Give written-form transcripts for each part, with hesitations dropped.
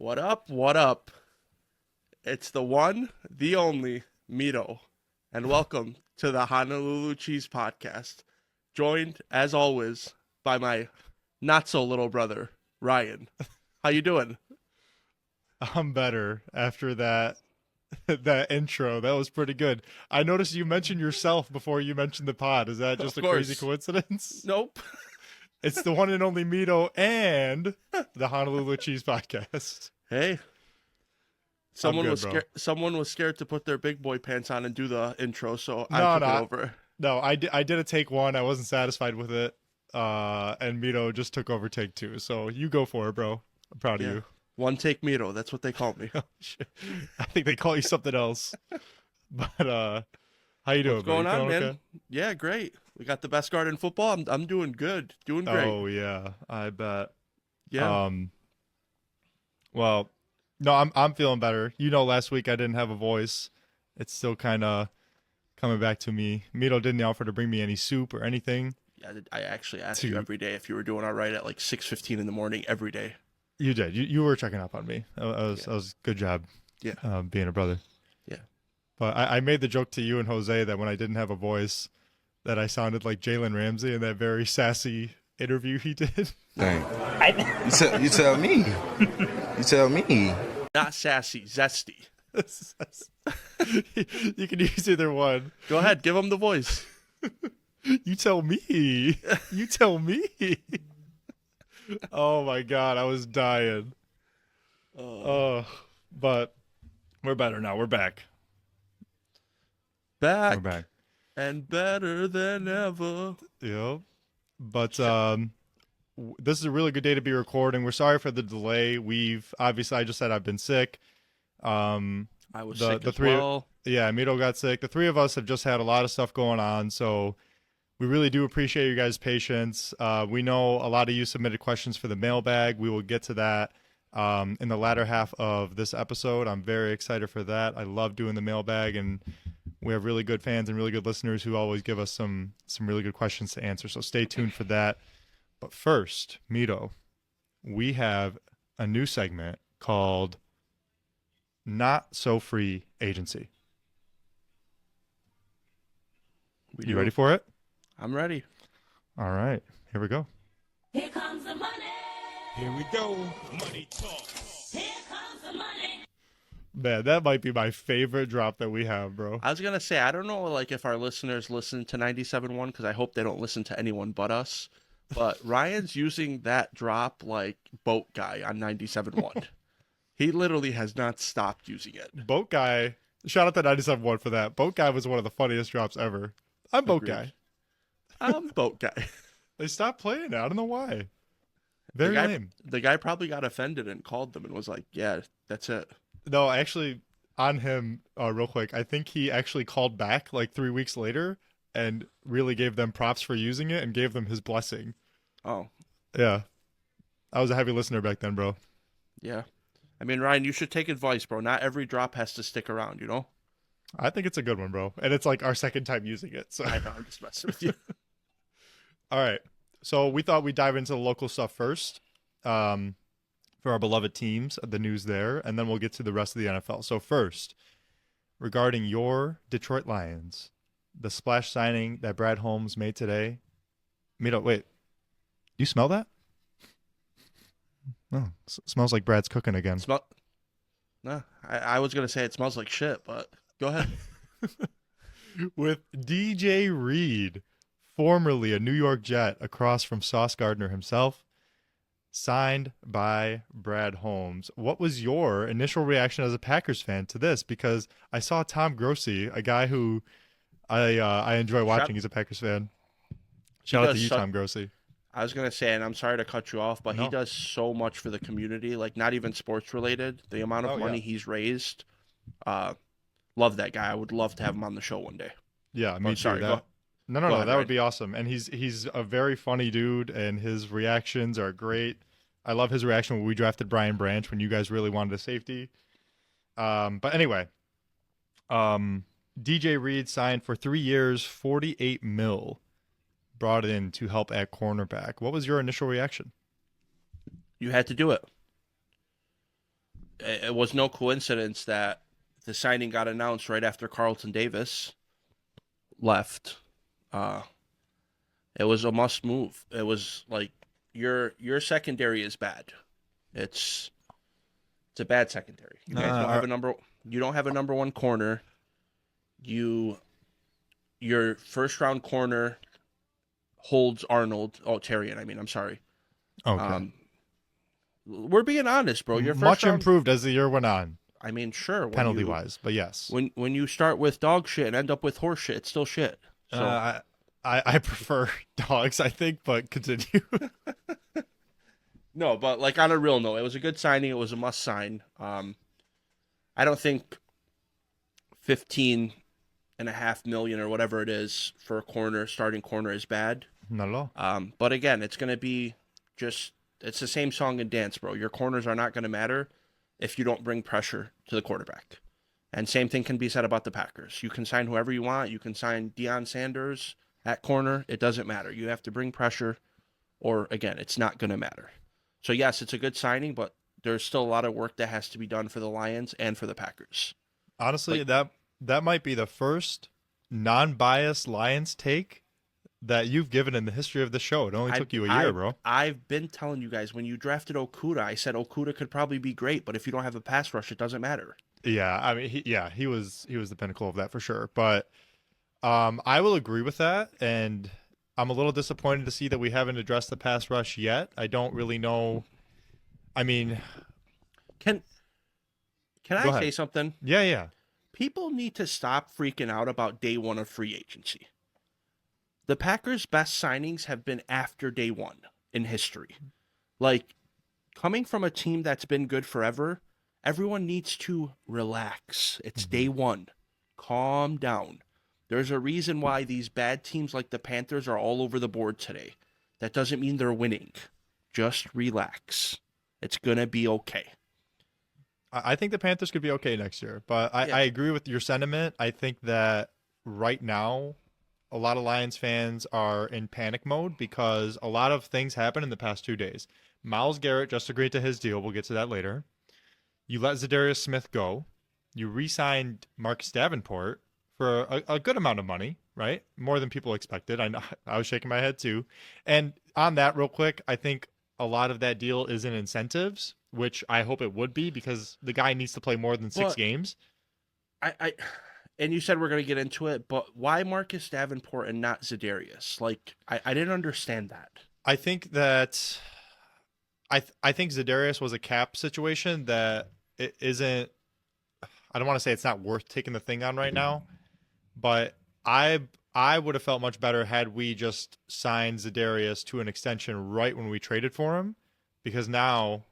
What up? What up? It's the one, the only Mito, and welcome to the Honolulu Cheese Podcast. Joined, as always, by my not so little brother, Ryan. How you doing? I'm better after that that intro. That was pretty good. I noticed you mentioned yourself before you mentioned the pod. Is that just Of a crazy course. coincidence? Nope. It's the one and only Mito and the Honolulu Cheese Podcast. Hey, I'm someone good, was bro. scared. Someone was scared to put their big boy pants on and do the intro, so I No, took it no, over. no. I did a take one. I wasn't satisfied with it. And Mito just took over take two. So you go for it, bro. I'm proud of Yeah, you. one take Mito. That's what they call me. Oh, shit. I think they call you something else. But how you What's doing, bro? going You on, feeling man? okay? Yeah, great. We got the best guard in football. I'm doing good. Doing great. Oh yeah, I bet. Yeah. Um, well, no, I'm feeling better. You know, last week I didn't have a voice. It's still kind of coming back to me. Mito didn't offer to bring me any soup or anything. Yeah, I actually asked you To every day if you were doing all right at like 6:15 in the morning every day. you did. You were checking up on me. Yeah. That was good job, Yeah. being a brother. Yeah. But I made the joke to you and Jose that when I didn't have a voice, that I sounded like Jalen Ramsey in that very sassy interview he did. Dang. You tell me. You tell me. Not sassy, zesty. You can use either one. Go ahead, give him the voice. You tell me. You tell me. Oh my god, I was dying. Oh, but we're better now. We're back. Back We're back. and better than ever. Yep. But this is a really good day to be recording. We're sorry for the delay. I just said I've been sick. I was The sick the as three well. Yeah, Mito got sick. The three of us have just had a lot of stuff going on, so we really do appreciate you guys' patience. We know a lot of you submitted questions for the mailbag. We will get to that in the latter half of this episode. I'm very excited for that. I love doing the mailbag, and we have really good fans and really good listeners who always give us some really good questions to answer. So stay tuned for that. But first, Mito, we have a new segment called Not So Free Agency. You ready for it? I'm ready. All right, here we go. Here comes the money. Here we go. Money talk. Here comes the money. Man, that might be my favorite drop that we have, bro. I was gonna say I don't know like if our listeners listen to 97.1 because I hope they don't listen to anyone but us. But Ryan's using that drop like boat guy on 97.1. He literally has not stopped using it. Boat Guy, shout out to 97.1 for that. Boat Guy was one of the funniest drops ever. I'm Boat Agreed. Guy. I'm boat guy. They stopped playing it. I don't know why. The Very guy, lame. the guy probably got offended and called them and was like, "Yeah, that's it." No, actually, on him, real quick, I think he actually called back like 3 weeks later and really gave them props for using it and gave them his blessing. Oh, Yeah. I was a heavy listener back then, bro. yeah. I mean, Ryan, you should take advice, bro. Not every drop has to stick around, you know? I think it's a good one, bro. And it's like our second time using it. So I know, I'm just messing with you. all right. So we thought we'd dive into the local stuff first, for our beloved teams, the news there, and then we'll get to the rest of the NFL. So first, regarding your Detroit Lions, the splash signing that Brad Holmes made today. Mito, wait, you smell that? Oh, smells like Brad's cooking again. Smell? Nah, I was gonna say it smells like shit, but go ahead. With DJ Reed, formerly a New York Jet, across from Sauce Gardner himself, signed by Brad Holmes. What was your initial reaction as a Packers fan to this? Because I saw Tom Grossi, a guy who I enjoy watching. He's a Packers fan. Shout out to you, Tom Grossi. I was gonna say, and I'm sorry to cut you off, but he No. does so much for the community, like not even sports related. The amount of Oh, money yeah. he's raised, love that guy. I would love to have him on the show one day. Yeah, me Oh, too. sorry, No, go no, ahead, that would Ryan. be awesome. And he's a very funny dude, and his reactions are great. I love his reaction when we drafted Brian Branch when you guys really wanted a safety. But anyway, DJ Reed signed for 3 years, 48 mil, brought in to help at cornerback. What was your initial reaction? You had to do it. it was no coincidence that the signing got announced right after Carlton Davis left. Uh, it was a must move. It was like your secondary is bad. It's it's a bad secondary. You guys don't have a number. You don't have a number one corner. Your first round corner holds Arnold. Oh, Terrian. I mean, I'm sorry. Okay. We're being honest, bro. Your first Much round, improved as the year went on, I mean, sure. penalty wise, but yes. When you start with dog shit and end up with horse shit, it's still shit. So I prefer dogs, I think, but continue. no, but like on a real note, it was a good signing. It was a must sign. I don't think 15.5 million or whatever it is for a corner, starting corner, is bad. Not at all. But again, it's gonna be it's the same song and dance, bro. Your corners are not gonna matter if you don't bring pressure to the quarterback. And same thing can be said about the Packers. You can sign whoever you want. You can sign Deion Sanders at corner. It doesn't matter. You have to bring pressure, or again, it's not gonna matter. So yes, it's a good signing, but there's still a lot of work that has to be done for the Lions and for the Packers. Honestly, that might be the first non-biased Lions take that you've given in the history of the show. It only took you a year, bro. I've been telling you guys, when you drafted Okuda, I said Okuda could probably be great, but if you don't have a pass rush, it doesn't matter. Yeah, I mean, he was the pinnacle of that for sure. But I will agree with that, and I'm a little disappointed to see that we haven't addressed the pass rush yet. I don't really know. I mean, Can Go I ahead. say something? yeah. People need to stop freaking out about day one of free agency. The Packers' best signings have been after day one in history. Like, coming from a team that's been good forever, everyone needs to relax. It's day one. Calm down. There's a reason why these bad teams like the Panthers are all over the board today. That doesn't mean they're winning. Just relax. It's going to be okay. I think the Panthers could be okay next year, but Yeah. I agree with your sentiment. I think that right now, a lot of Lions fans are in panic mode because a lot of things happened in the past 2 days. Myles Garrett just agreed to his deal. We'll get to that later. You let Zadarius Smith go. You re-signed Marcus Davenport for a good amount of money, right? More than people expected. I know, I was shaking my head too. And on that, real quick, I think a lot of that deal is in incentives, which I hope it would be because the guy needs to play more than six Well, games. And you said we're going to get into it, but why Marcus Davenport and not Zadarius? Like, I didn't understand that. I think that I think Zadarius was a cap situation that it isn't. I don't want to say it's not worth taking the thing on right now, but I would have felt much better had we just signed Zadarius to an extension right when we traded for him, because now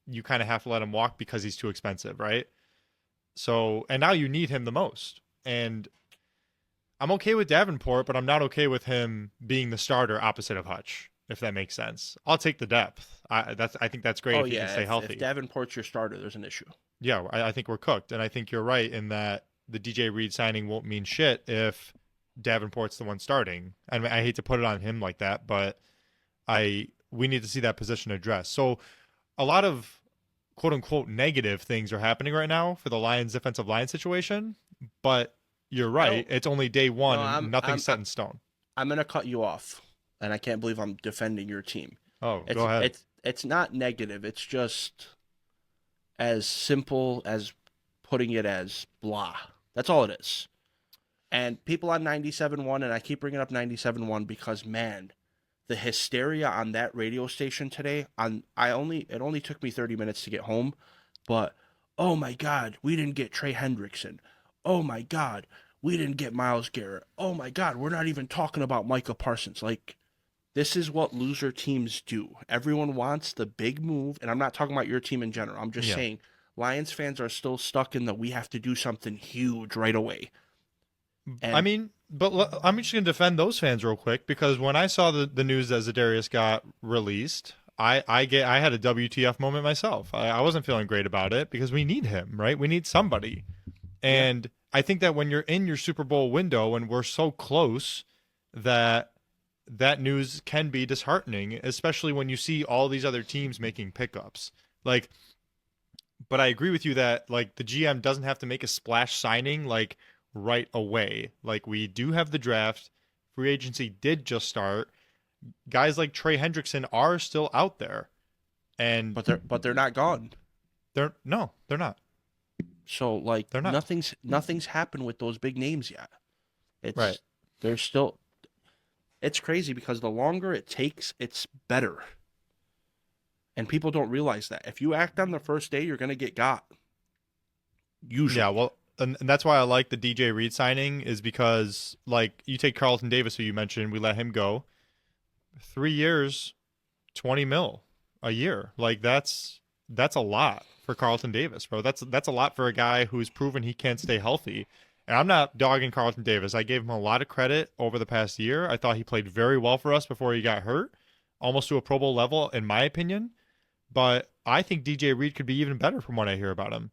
you kind of have to let him walk because he's too expensive, right? So, and now you need him the most. And I'm okay with Davenport, but I'm not okay with him being the starter opposite of Hutch, if that makes sense. I'll take the depth. I think that's great if he can stay healthy. If Davenport's your starter, there's an issue. Yeah, I think we're cooked. And I think you're right in that the DJ Reed signing won't mean shit if Davenport's the one starting. I mean, I hate to put it on him like that, but we need to see that position addressed. So a lot of quote unquote negative things are happening right now for the Lions defensive line situation, but you're right. It's only day one and nothing's set in stone. I'm going to cut you off, and I can't believe I'm defending your team. Oh, go ahead. It's not negative. It's just as simple as putting it as blah. That's all it is. And people on 97.1, and I keep bringing up 97.1 because, man, the hysteria on that radio station today, it only took me 30 minutes to get home, but oh my God, we didn't get Trey Hendrickson. Oh my God, we didn't get Myles Garrett. Oh my God, we're not even talking about Micah Parsons. Like, this is what loser teams do. Everyone wants the big move, and I'm not talking about your team in general. I'm just saying Lions fans are still stuck in the we have to do something huge right away. And I mean, but I'm just going to defend those fans real quick because when I saw the news that Zadarius got released, I had a WTF moment myself. I wasn't feeling great about it because we need him, right? We need somebody. And I think that when you're in your Super Bowl window and we're so close that news can be disheartening, especially when you see all these other teams making pickups. Like But I agree with you that like the GM doesn't have to make a splash signing like right away. Like we do have the draft. Free agency did just start. Guys like Trey Hendrickson are still out there. And But they're not gone. they're not. So like They're not. nothing's happened with those big names yet. It's Right. They're still. It's crazy because the longer it takes, it's better. And people don't realize that. If you act on the first day, you're gonna get got. Usually. Yeah, well, and that's why I like the DJ Reed signing is because like you take Carlton Davis, who you mentioned, we let him go. 3 years, 20 mil a year. Like that's a lot for Carlton Davis, bro. That's a lot for a guy who's proven he can't stay healthy. And I'm not dogging Carlton Davis. I gave him a lot of credit over the past year. I thought he played very well for us before he got hurt, almost to a Pro Bowl level, in my opinion. But I think DJ Reed could be even better from what I hear about him.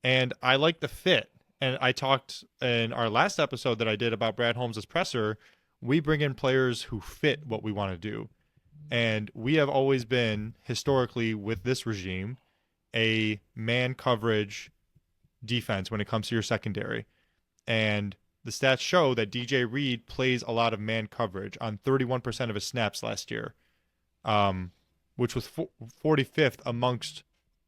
And I like the fit. And I talked in our last episode that I did about Brad Holmes' presser. We bring in players who fit what we want to do. And we have always been, historically, with this regime, a man coverage defense when it comes to your secondary. And the stats show that DJ Reed plays a lot of man coverage on 31% of his snaps last year, which was 45th amongst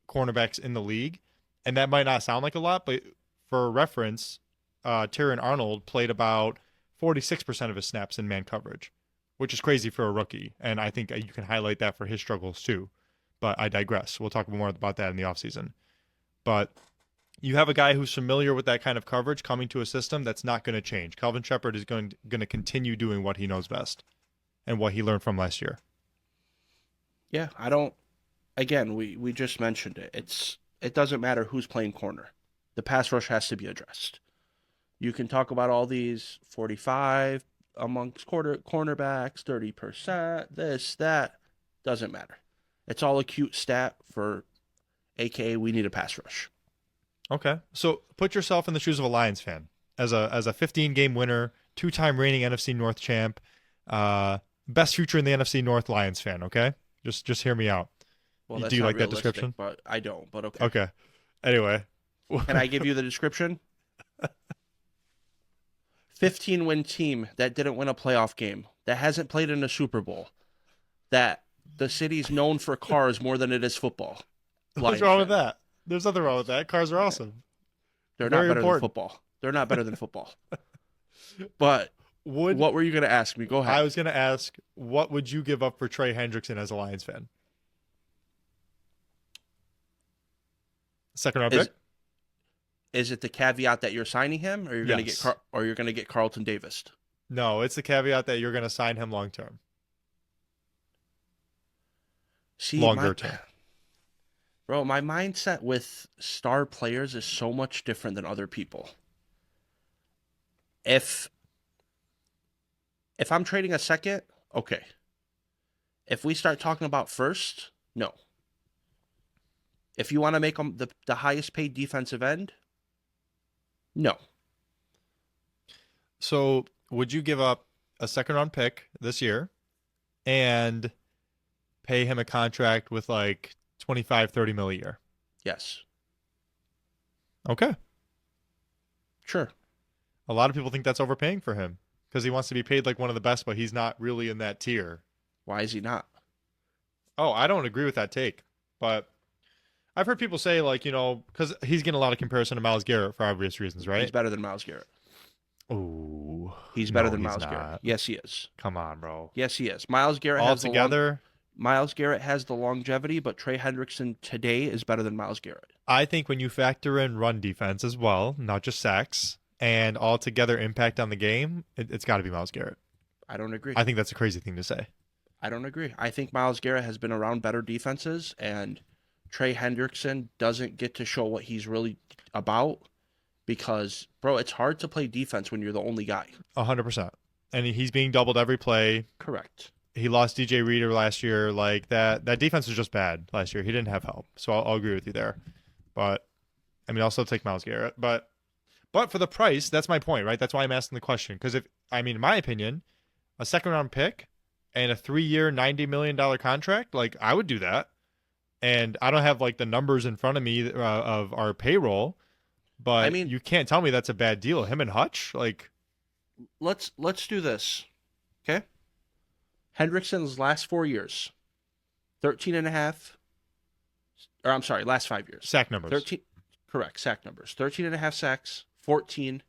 cornerbacks in the league. And that might not sound like a lot, but for reference, Tyron Arnold played about 46% of his snaps in man coverage, which is crazy for a rookie. And I think you can highlight that for his struggles too. But I digress. We'll talk more about that in the offseason. But you have a guy who's familiar with that kind of coverage coming to a system that's not going to change. Calvin Shepard is going to continue doing what he knows best and what he learned from last year. Yeah, I don't. Again, we just mentioned it. It doesn't matter who's playing corner. The pass rush has to be addressed. You can talk about all these 45 amongst cornerbacks, 30%, this, that. Doesn't matter. It's all a cute stat for, AKA, we need a pass rush. Okay. So put yourself in the shoes of a Lions fan. As a 15-game winner, 2-time reigning NFC North champ, best future in the NFC North Lions fan, okay? Just hear me out. Well, Do that's you not like that realistic, description? But I don't, but okay. Okay. Anyway. Can I give you the description? 15-win team that didn't win a playoff game, that hasn't played in a Super Bowl, that the city's known for cars more than it is football. What's wrong with that? There's nothing wrong with that. Cars are awesome. They're Very not better important. than football. They're not better than football. But what were you going to ask me? Go ahead. I was going to ask, what would you give up for Trey Hendrickson as a Lions fan? Second round pick? Is it the caveat that you're signing him, or you're going to Yes. get Carlton Davis? No, it's the caveat that you're going to sign him long term. See, Longer term. Bro, my mindset with star players is so much different than other people. If I'm trading a second, okay. If we start talking about first, no. If you want to make them the highest paid defensive end, no. So would you give up a second round pick this year and pay him a contract with like 25, 30 mil a year? Yes. Okay. Sure. A lot of people think that's overpaying for him because he wants to be paid like one of the best, but he's not really in that tier. Why is he not? Oh, I don't agree with that take, but I've heard people say like, because he's getting a lot of comparison to Myles Garrett for obvious reasons, right? He's better than Myles Garrett. Oh, He's better no, than he's Myles not. Garrett. Yes, he is. Come on, bro. Yes, he is. Myles Garrett All together, Myles Garrett has the longevity, but Trey Hendrickson today is better than Myles Garrett. I think when you factor in run defense as well, not just sacks, and all together impact on the game, it's got to be Myles Garrett. I don't agree. I think that's a crazy thing to say. I don't agree. I think Myles Garrett has been around better defenses, and Trey Hendrickson doesn't get to show what he's really about because, bro, it's hard to play defense when you're the only guy. 100%. And he's being doubled every play. Correct. He lost DJ Reader last year. Like that defense was just bad last year. He didn't have help. So I'll agree with you there. But I mean, I'll still take Myles Garrett. But for the price, that's my point, right? That's why I'm asking the question. Because in my opinion, a second round pick and a 3-year, $90 million contract, like I would do that. And I don't have like the numbers in front of me of our payroll, I but mean, you can't tell me that's a bad deal. Him and Hutch, like, let's do this. Okay? Hendrickson's last 4 years, 13 and a half, or I'm sorry, last 5 years. sack numbers. 13, correct, sack numbers. 13 and a half sacks, 14,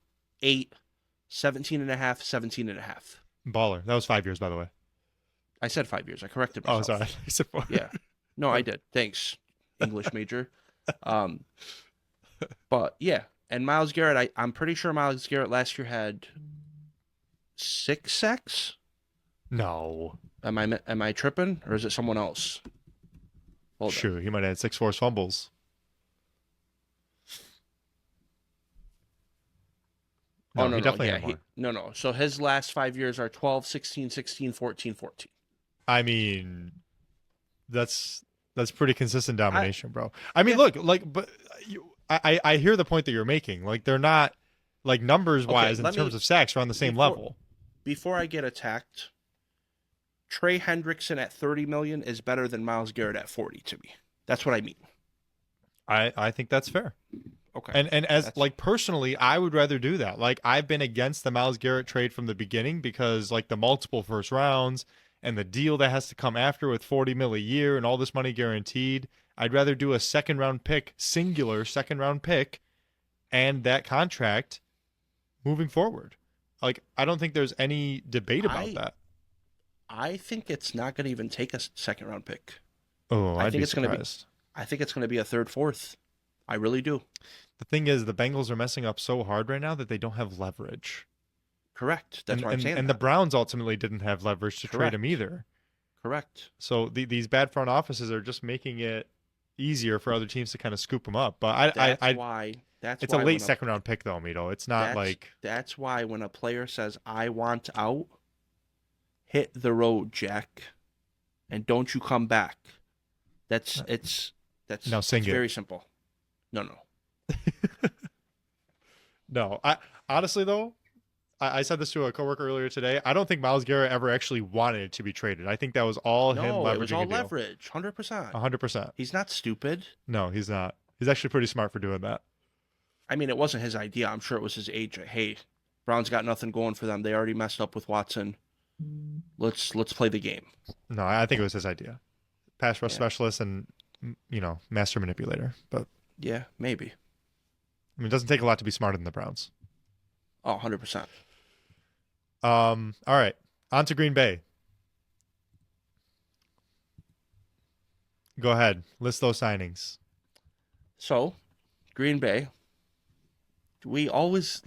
8, 17 and a half, 17 and a half. Baller. That was 5 years, by the way. I said 5 years. I corrected Oh, myself. sorry. I said 4. Yeah. No, I did. Thanks, English major. But yeah, and Myles Garrett, I'm pretty sure Myles Garrett last year had 6 sacks. No. Am I tripping, or is it someone else? Hold on. Shoot, he might have had 6 forced fumbles. No, No, he definitely yeah, had more. no. So his last 5 years are 12, 16, 16, 14, 14. I mean, that's pretty consistent domination, bro. I mean, Yeah. look, like, but I hear the point that you're making. Like, they're not like numbers wise in terms of sacks are on the same level. Before I get attacked, Trey Hendrickson at 30 million is better than Myles Garrett at 40 to me. That's what I mean. I think that's fair. Okay. And as like personally, I would rather do that. Like, I've been against the Myles Garrett trade from the beginning because like the multiple first rounds and the deal that has to come after with 40 mil a year and all this money guaranteed. I'd rather do a singular second round pick and that contract moving forward. Like, I don't think there's any debate about that. I think it's not going to even take a second round pick. Oh, I I'd think be it's going to be. surprised. I think it's going to be a third, fourth. I really do. The thing is, the Bengals are messing up so hard right now that they don't have leverage. Correct. That's what I'm saying. And the Browns ultimately didn't have leverage to trade him either. Correct. So these bad front offices are just making it easier for other teams to kind of scoop them up. But it's a late second round pick though, Mito. It's not like. That's why when a player says I want out, hit the road, Jack, and don't you come back. That's now sing it. Very simple. No. No, I honestly though, I said this to a coworker earlier today. I don't think Myles Garrett ever actually wanted to be traded. I think that was all him leveraging. No, it was all a deal. leverage, 100%. 100%. He's not stupid. No, he's not. He's actually pretty smart for doing that. I mean, it wasn't his idea. I'm sure it was his agent. Hey, Browns got nothing going for them. They already messed up with Watson. Let's play the game. No, I think it was his idea. Pass rush specialist and master manipulator. But yeah, maybe. I mean, it doesn't take a lot to be smarter than the Browns. Oh, 100%. All right. On to Green Bay. Go ahead. List those signings. So, Green Bay. We always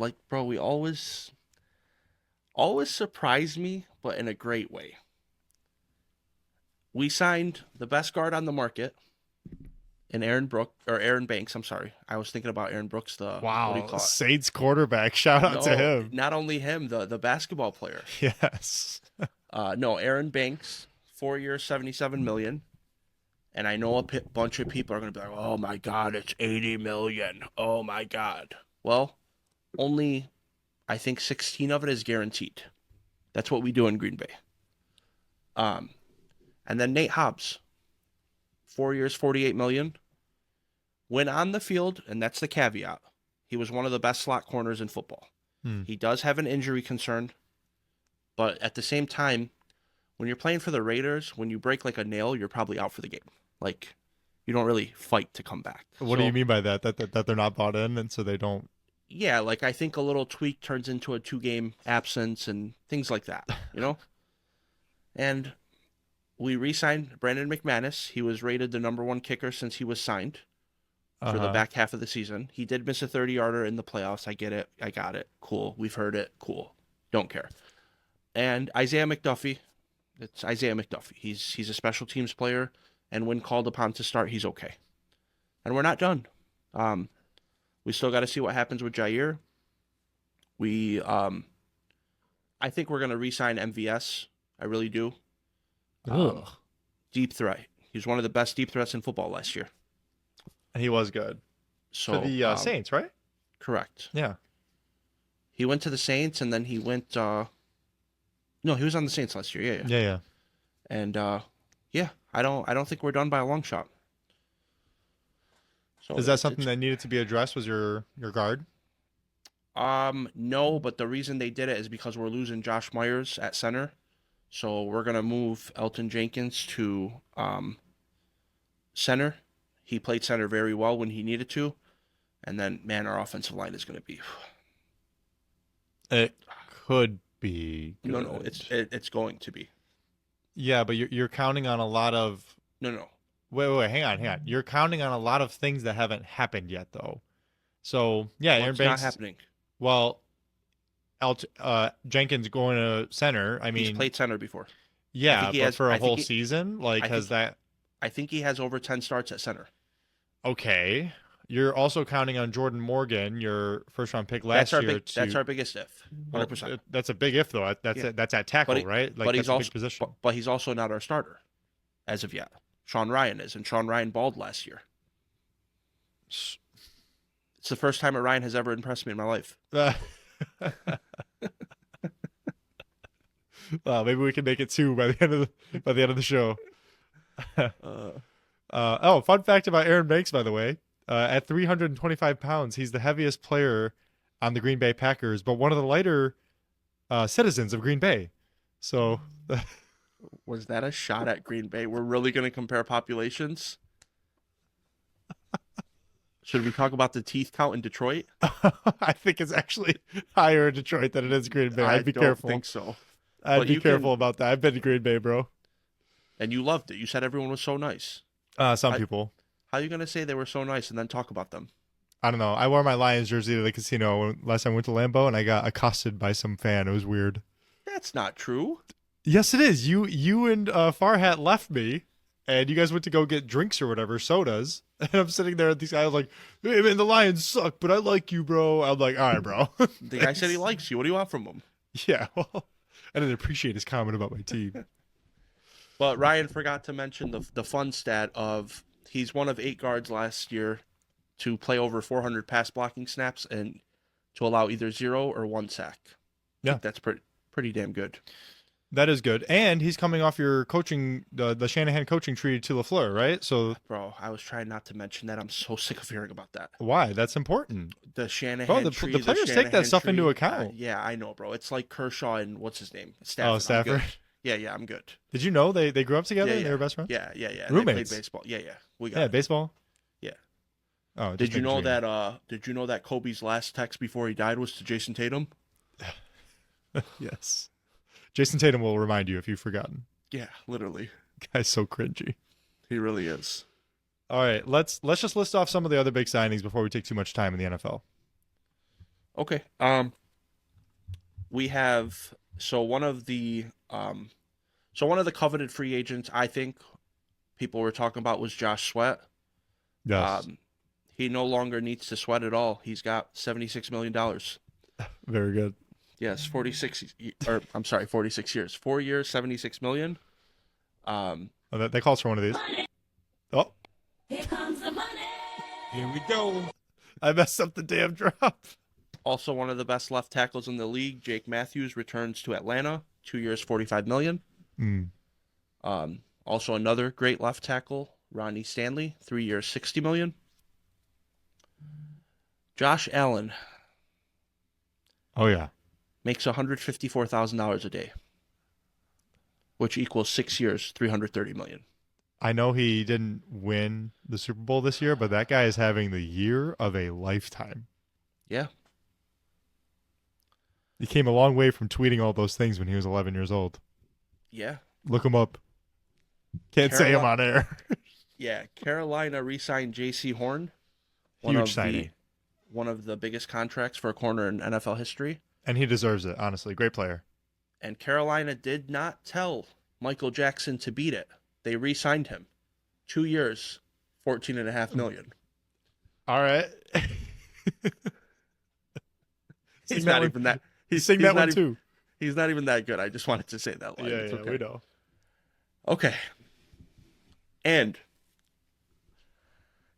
surprise me, but in a great way. We signed the best guard on the market in Aaron Banks. I'm sorry. I was thinking about Aaron Brooks, what do you call it? Saints quarterback. Shout out to him. Not only him, the basketball player. Yes. No, Aaron Banks, 4 years, $77 million. And I know a bunch of people are going to be like, oh my God, it's $80 million. Oh my God. Well, only, I think 16 of it is guaranteed. That's what we do in Green Bay. And then Nate Hobbs, 4 years, $48 million. When on the field, and that's the caveat, he was one of the best slot corners in football. He does have an injury concern, but at the same time, when you're playing for the Raiders, when you break like a nail, you're probably out for the game. Like, you don't really fight to come back. What do you mean by that? That they're not bought in, and so they don't. Yeah, like I think a little tweak turns into a 2-game absence and things like that, And we re-signed Brandon McManus. He was rated the #1 kicker since he was signed for the back half of the season. He did miss a 30-yarder in the playoffs. I get it. I got it. Cool. We've heard it. Cool. Don't care. And Isaiah McDuffie. It's Isaiah McDuffie. He's a special teams player, and when called upon to start, he's okay. And we're not done. We still got to see what happens with Jair. I think we're going to re-sign MVS. I really do. Deep threat. He was one of the best deep threats in football last year. He was good. So for the Saints, right? Correct. Yeah. He went to the Saints, and then he went. No, he was on the Saints last year. Yeah. Yeah. And I don't think we're done by a long shot. So Is that it's- something that needed to be addressed? Was your guard? No, but the reason they did it is because we're losing Josh Myers at center. So we're gonna move Elton Jenkins to center. He played center very well when he needed to. And then, man, our offensive line is gonna be It could be good. no, it's going to be. Yeah, but you're counting on a lot of. No. Wait, hang on. You're counting on a lot of things that haven't happened yet, though. So yeah, Aaron What's Banks. not happening? Well, Jenkins going to center. I He's mean, played center before. yeah, but for I a think whole he- season, like, I has think- that? I think he has over 10 starts at center. Okay, you're also counting on Jordan Morgan, your first round pick last year. That's our biggest if. 100%. Well, that's a big if, though. That's at tackle, right? Like, but that's he's a also big position. but he's also not our starter as of yet. Sean Ryan is, and Sean Ryan balled last year. It's the first time a Ryan has ever impressed me in my life. Well, maybe we can make it two by the end of the show. Fun fact about Aaron Banks, by the way, at 325 pounds, he's the heaviest player on the Green Bay Packers, but one of the lighter citizens of Green Bay. So, Was that a shot at Green Bay? We're really going to compare populations? Should we talk about the teeth count in Detroit? I think it's actually higher in Detroit than it is Green Bay. I'd be don't careful. think so. I'd But be you careful can- about that. I've been to Green Bay, bro. And you loved it. You said everyone was so nice. Some people. How are you going to say they were so nice and then talk about them? I don't know. I wore my Lions jersey to the casino last time I went to Lambeau, and I got accosted by some fan. It was weird. That's not true. Yes, it is. You and Farhat left me, and you guys went to go get drinks or whatever, sodas. And I'm sitting there, and these guys like, "Hey man, the Lions suck, but I like you, bro." I'm like, "All right, bro." The guy said he likes you. What do you want from him? Yeah, well, I didn't appreciate his comment about my team. But Ryan forgot to mention the fun stat of he's one of 8 guards last year to play over 400 pass blocking snaps and to allow either 0 or 1 sack. I Yeah. think that's pretty damn good. That is good, and he's coming off your coaching, the Shanahan coaching tree to LaFleur, right? So Bro, I was trying not to mention that. I'm so sick of hearing about that. why? That's important. The Shanahan Bro, the tree. players take that Shanahan stuff tree. into account. Yeah, I know, bro. It's like Kershaw and what's his name? Stafford. Oh, I'm Stafford. good. Yeah, I'm good. Did you know they grew up together? Yeah, and They yeah. were best friends. Yeah. They Roommates. played baseball. Yeah. We got Yeah, it. baseball. Yeah. Oh, just Did you making know sure. that? Did you know that Kobe's last text before he died was to Jason Tatum? Yes. Jason Tatum will remind you if you've forgotten. Yeah, literally. Guy's so cringy. He really is. All right, let's just list off some of the other big signings before we take too much time in the NFL. Okay. We have one of the coveted free agents I think people were talking about was Josh Sweat. Yes, He no longer needs to sweat at all. He's got $76 million. very good. Yes, 46 years. 4 years, 76 million. Oh, that calls for one of these. Oh, Here comes the money. Here we go. I messed up the damn drop. Also one of the best left tackles in the league, Jake Matthews, returns to Atlanta. 2 years, 45 million. Also another great left tackle, Ronnie Stanley, 3 years, 60 million. Josh Allen Oh yeah, makes $154,000 a day, which equals 6 years, 330 million. I know he didn't win the Super Bowl this year, but that guy is having the year of a lifetime. Yeah. He came a long way from tweeting all those things when he was 11 years old. Yeah. Look him up. Can't say him on air. Yeah. Carolina re-signed J.C. Horn. Huge signing. One of the biggest contracts for a corner in NFL history. And he deserves it, honestly. Great player. And Carolina did not tell Michael Jackson to beat it. They re-signed him. 2 years, $14.5 million. All right. He's Sing that not one. even that. Sing that one not too. He's not even that good. I just wanted to say that line. Yeah, It's yeah, okay. we know. Okay. And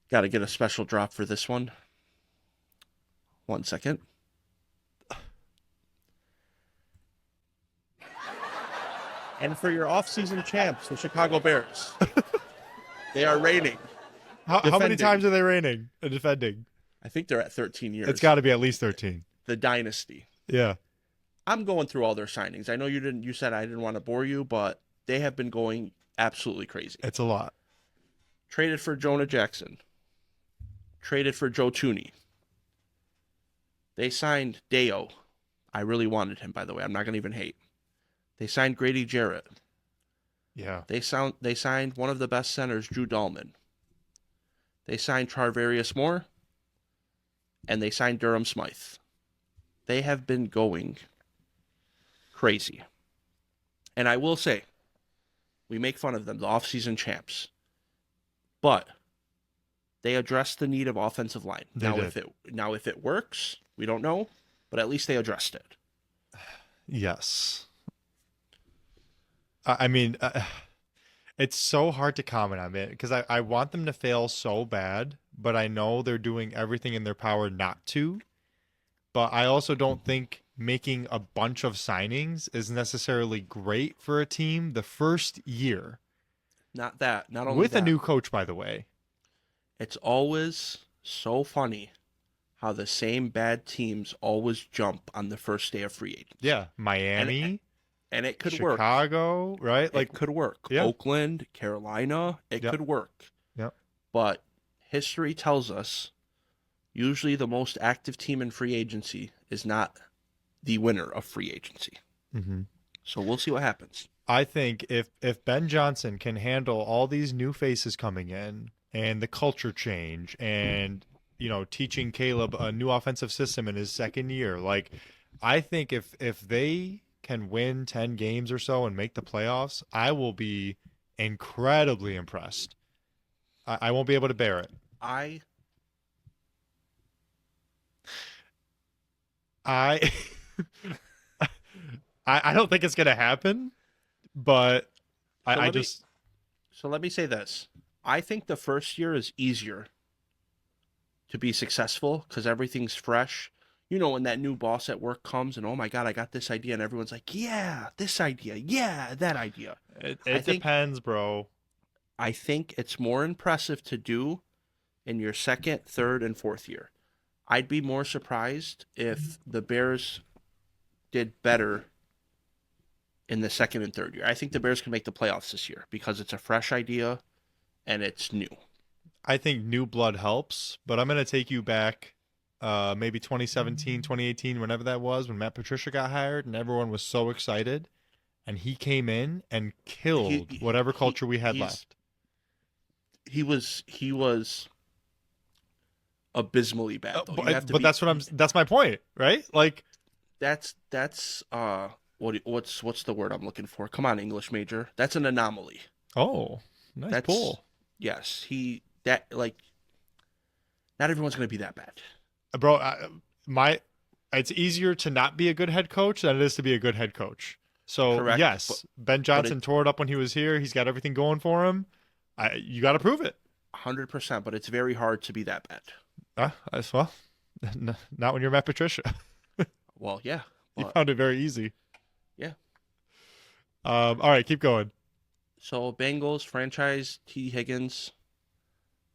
got to get a special drop for this one. 1 second. And for your off-season champs, the Chicago Bears. They are reigning How many Defending. times are they reigning and defending? I think they're at 13 years. It's got to be at least 13. the dynasty. Yeah. I'm going through all their signings. I know you didn't. You said I didn't want to bore you, but they have been going absolutely crazy. It's a lot. Traded for Jonah Jackson. Traded for Joe Tooney. They signed Deo. I really wanted him, by the way. I'm not going to even hate. They signed Grady Jarrett. Yeah. They signed one of the best centers, Drew Dahlman. They signed Charvarius Moore. And they signed Durham Smythe. They have been going crazy. And I will say, we make fun of them, the offseason champs. But they addressed the need of offensive line. They did. If it works, we don't know, but at least they addressed it. Yes. I mean, it's so hard to comment on it because I want them to fail so bad, but I know they're doing everything in their power not to. But I also don't think making a bunch of signings is necessarily great for a team the first year. Not only With that, a new coach, by the way. it's always so funny how the same bad teams always jump on the first day of free agency. Yeah. Miami. And it could work. Chicago, right? Like, it could work. Yeah. Oakland, Carolina, it Yep. could work. Yep. But history tells us usually the most active team in free agency is not the winner of free agency. Mm-hmm. So we'll see what happens. I think if Ben Johnson can handle all these new faces coming in and the culture change and, you know, teaching Caleb a new offensive system in his second year, like, I think if they can win 10 games or so and make the playoffs, I will be incredibly impressed. I won't be able to bear it. I I don't think it's going to happen, but So let me say this. I think the first year is easier to be successful because everything's fresh. You know, when that new boss at work comes and, oh my God, I got this idea. And everyone's like, yeah, this idea. Yeah, that idea. It I think- depends, bro. I think it's more impressive to do in your second, third, and fourth year. I'd be more surprised if the Bears did better in the second and third year. I think the Bears can make the playoffs this year because it's a fresh idea and it's new. I think new blood helps, but I'm going to take you back maybe 2017, 2018, whenever that was, when Matt Patricia got hired and everyone was so excited. And he came in and killed whatever culture we had left. He was abysmally bad, though. That's my point, right? Like, that's what's the word I'm looking for? Come on, English major. That's an anomaly. oh, nice pull. Yes, not everyone's going to be that bad. Bro, it's easier to not be a good head coach than it is to be a good head coach. So, Correct, yes, Ben Johnson tore it up when he was here. He's got everything going for him. You got to prove it. 100%, but it's very hard to be that bad. Well, not when you're Matt Patricia. Well, yeah. You But, found it very easy. yeah. All right, keep going. So, Bengals franchise T. Higgins.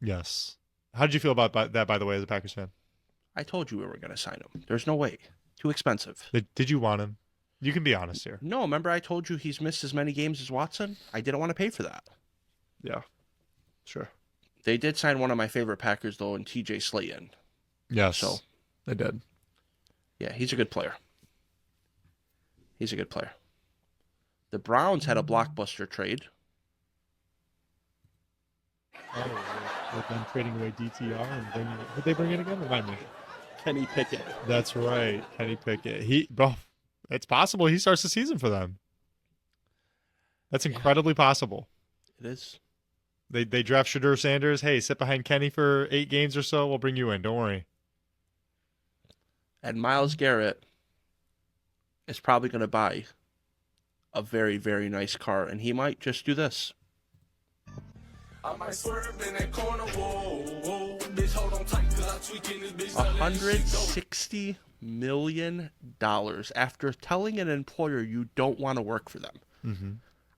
Yes. How did you feel about that, by the way, as a Packers fan? I told you we were going to sign him. There's no way. Too expensive. Did you want him? You can be honest here. No, remember I told you he's missed as many games as Watson? I didn't want to pay for that. Yeah. Sure. They did sign one of my favorite Packers, though, in TJ Slayton. Yes. So, they did. yeah, he's a good player. The Browns had a blockbuster trade. With them trading away DTR and bringing it. Did they bring it again? Remind me. Kenny Pickett. That's right. Kenny Pickett. Bro, it's possible he starts the season for them. That's incredibly possible. It is. They draft Shadur Sanders. Hey, sit behind Kenny for 8 games or so. We'll bring you in. Don't worry. And Myles Garrett is probably going to buy a very, very nice car, and he might just do this. I might swerve in that corner, whoa, whoa. Bitch, hold on tight, cause I tweaking this bitch. $160 million after telling an employer you don't want to work for them. Mm-hmm.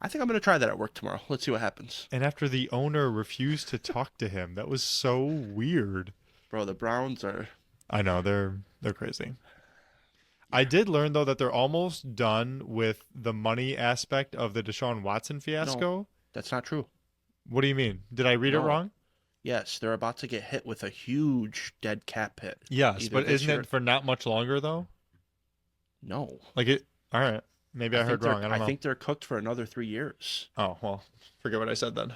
I think I'm going to try that at work tomorrow. Let's see what happens. And after the owner refused to talk to him, that was so weird. Bro, the Browns are... I know they're crazy. I did learn though that they're almost done with the money aspect of the Deshaun Watson fiasco. No, that's not true. What do you mean? Did I read it No. wrong? Yes, they're about to get hit with a huge dead cap hit. Yes, Either but this isn't year- it for not much longer though? No. Like it. All right, maybe I think heard they're- wrong. I don't know. think they're cooked for another 3 years. Oh well, forget what I said then.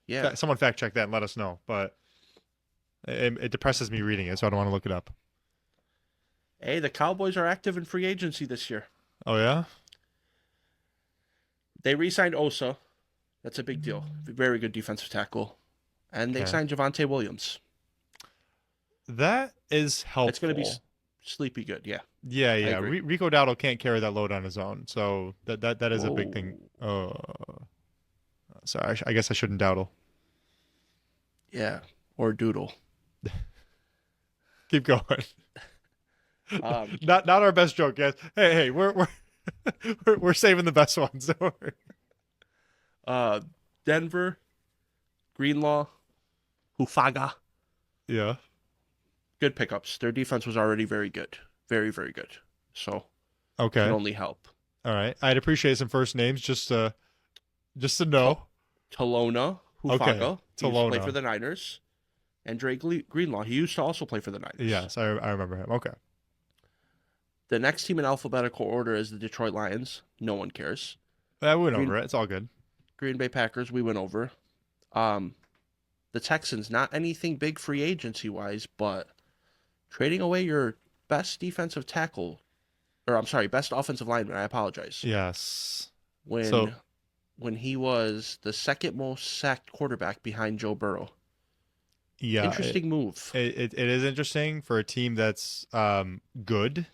Yeah. Someone fact check that and let us know. But it depresses me reading it, so I don't want to look it up. Hey, the Cowboys are active in free agency this year. Oh yeah. They re-signed Osa. That's a big deal. Very good defensive tackle. And they Okay. signed Javonte Williams. That is helpful. It's going to be sleepy good, yeah. Yeah. agree. Rico Dowdle can't carry that load on his own, so that is a big thing. Sorry, I guess I shouldn't dawdle. Yeah, or Doodle. Keep going. Not our best joke, guys. Hey, we're we're saving the best ones. Don't worry. Denver, Greenlaw, Hufaga. Yeah. Good pickups. Their defense was already very good. Very, very good. So Okay. it can only help. All right. I'd appreciate some first names just to know. Talona, Hufaga. Okay, He used to Talona. play for the Niners. And Drake Greenlaw. He used to also play for the Niners. Yes, I remember him. Okay. The next team in alphabetical order is the Detroit Lions. No one cares. I went over it. It's all good. Green Bay Packers, we went over. The Texans, not anything big free agency wise, but trading away your best defensive tackle, or I'm sorry, best offensive lineman. I apologize. Yes. When he was the second most sacked quarterback behind Joe Burrow. Yeah. Interesting move. It is interesting for a team that's good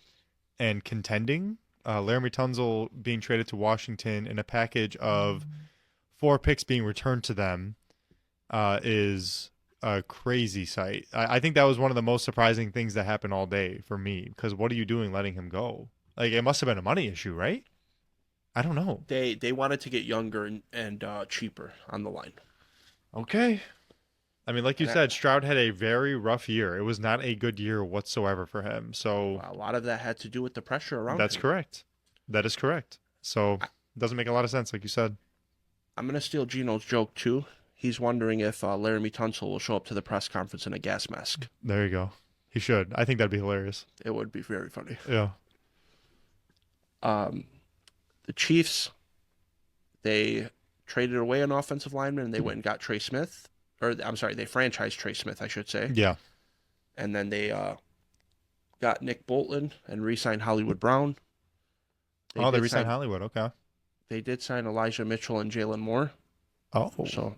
and contending. Laramie Tunzel being traded to Washington in a package of 4 picks being returned to them is a crazy sight. I think that was one of the most surprising things that happened all day for me, because what are you doing letting him go? Like, it must have been a money issue, right? I don't know. They wanted to get younger and cheaper on the line. Okay. I mean, like you And said, Stroud had a very rough year. It was not a good year whatsoever for him. So A lot of that had to do with the pressure around that's him. correct. That is correct. So it doesn't make a lot of sense, like you said. I'm going to steal Gino's joke, too. He's wondering if Laramie Tunsil will show up to the press conference in a gas mask. There you go. He should. I think that'd be hilarious. It would be very funny. Yeah. The Chiefs, they traded away an offensive lineman and they went and got Trey Smith. Or, I'm sorry, they franchised Trey Smith, I should say. Yeah. And then they got Nick Bolton and re-signed Hollywood Brown. They did re-signed sign- Hollywood. Okay. They did sign Elijah Mitchell and Jalen Moore. Oh. So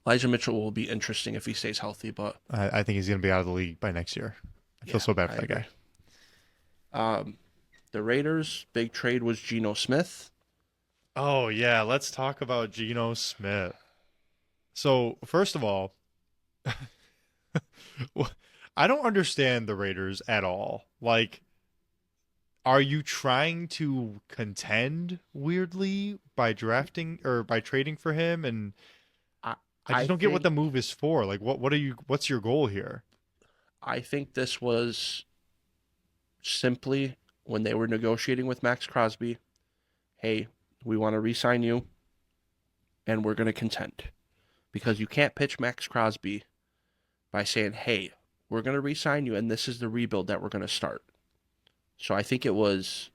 Elijah Mitchell will be interesting if he stays healthy, but I think he's going to be out of the league by next year. I feel so bad for that guy. The Raiders' big trade was Geno Smith. Oh, yeah. Let's talk about Geno Smith. So, first of all, I don't understand the Raiders at all. Like, are you trying to contend weirdly by drafting or by trading for him? And I just don't get what the move is for. Like, what's your goal here? I think this was simply when they were negotiating with Max Crosby. Hey, we want to re-sign you, and we're going to contend. Because you can't pitch Max Crosby by saying, hey, we're going to re-sign you, and this is the rebuild that we're going to start. So I think it was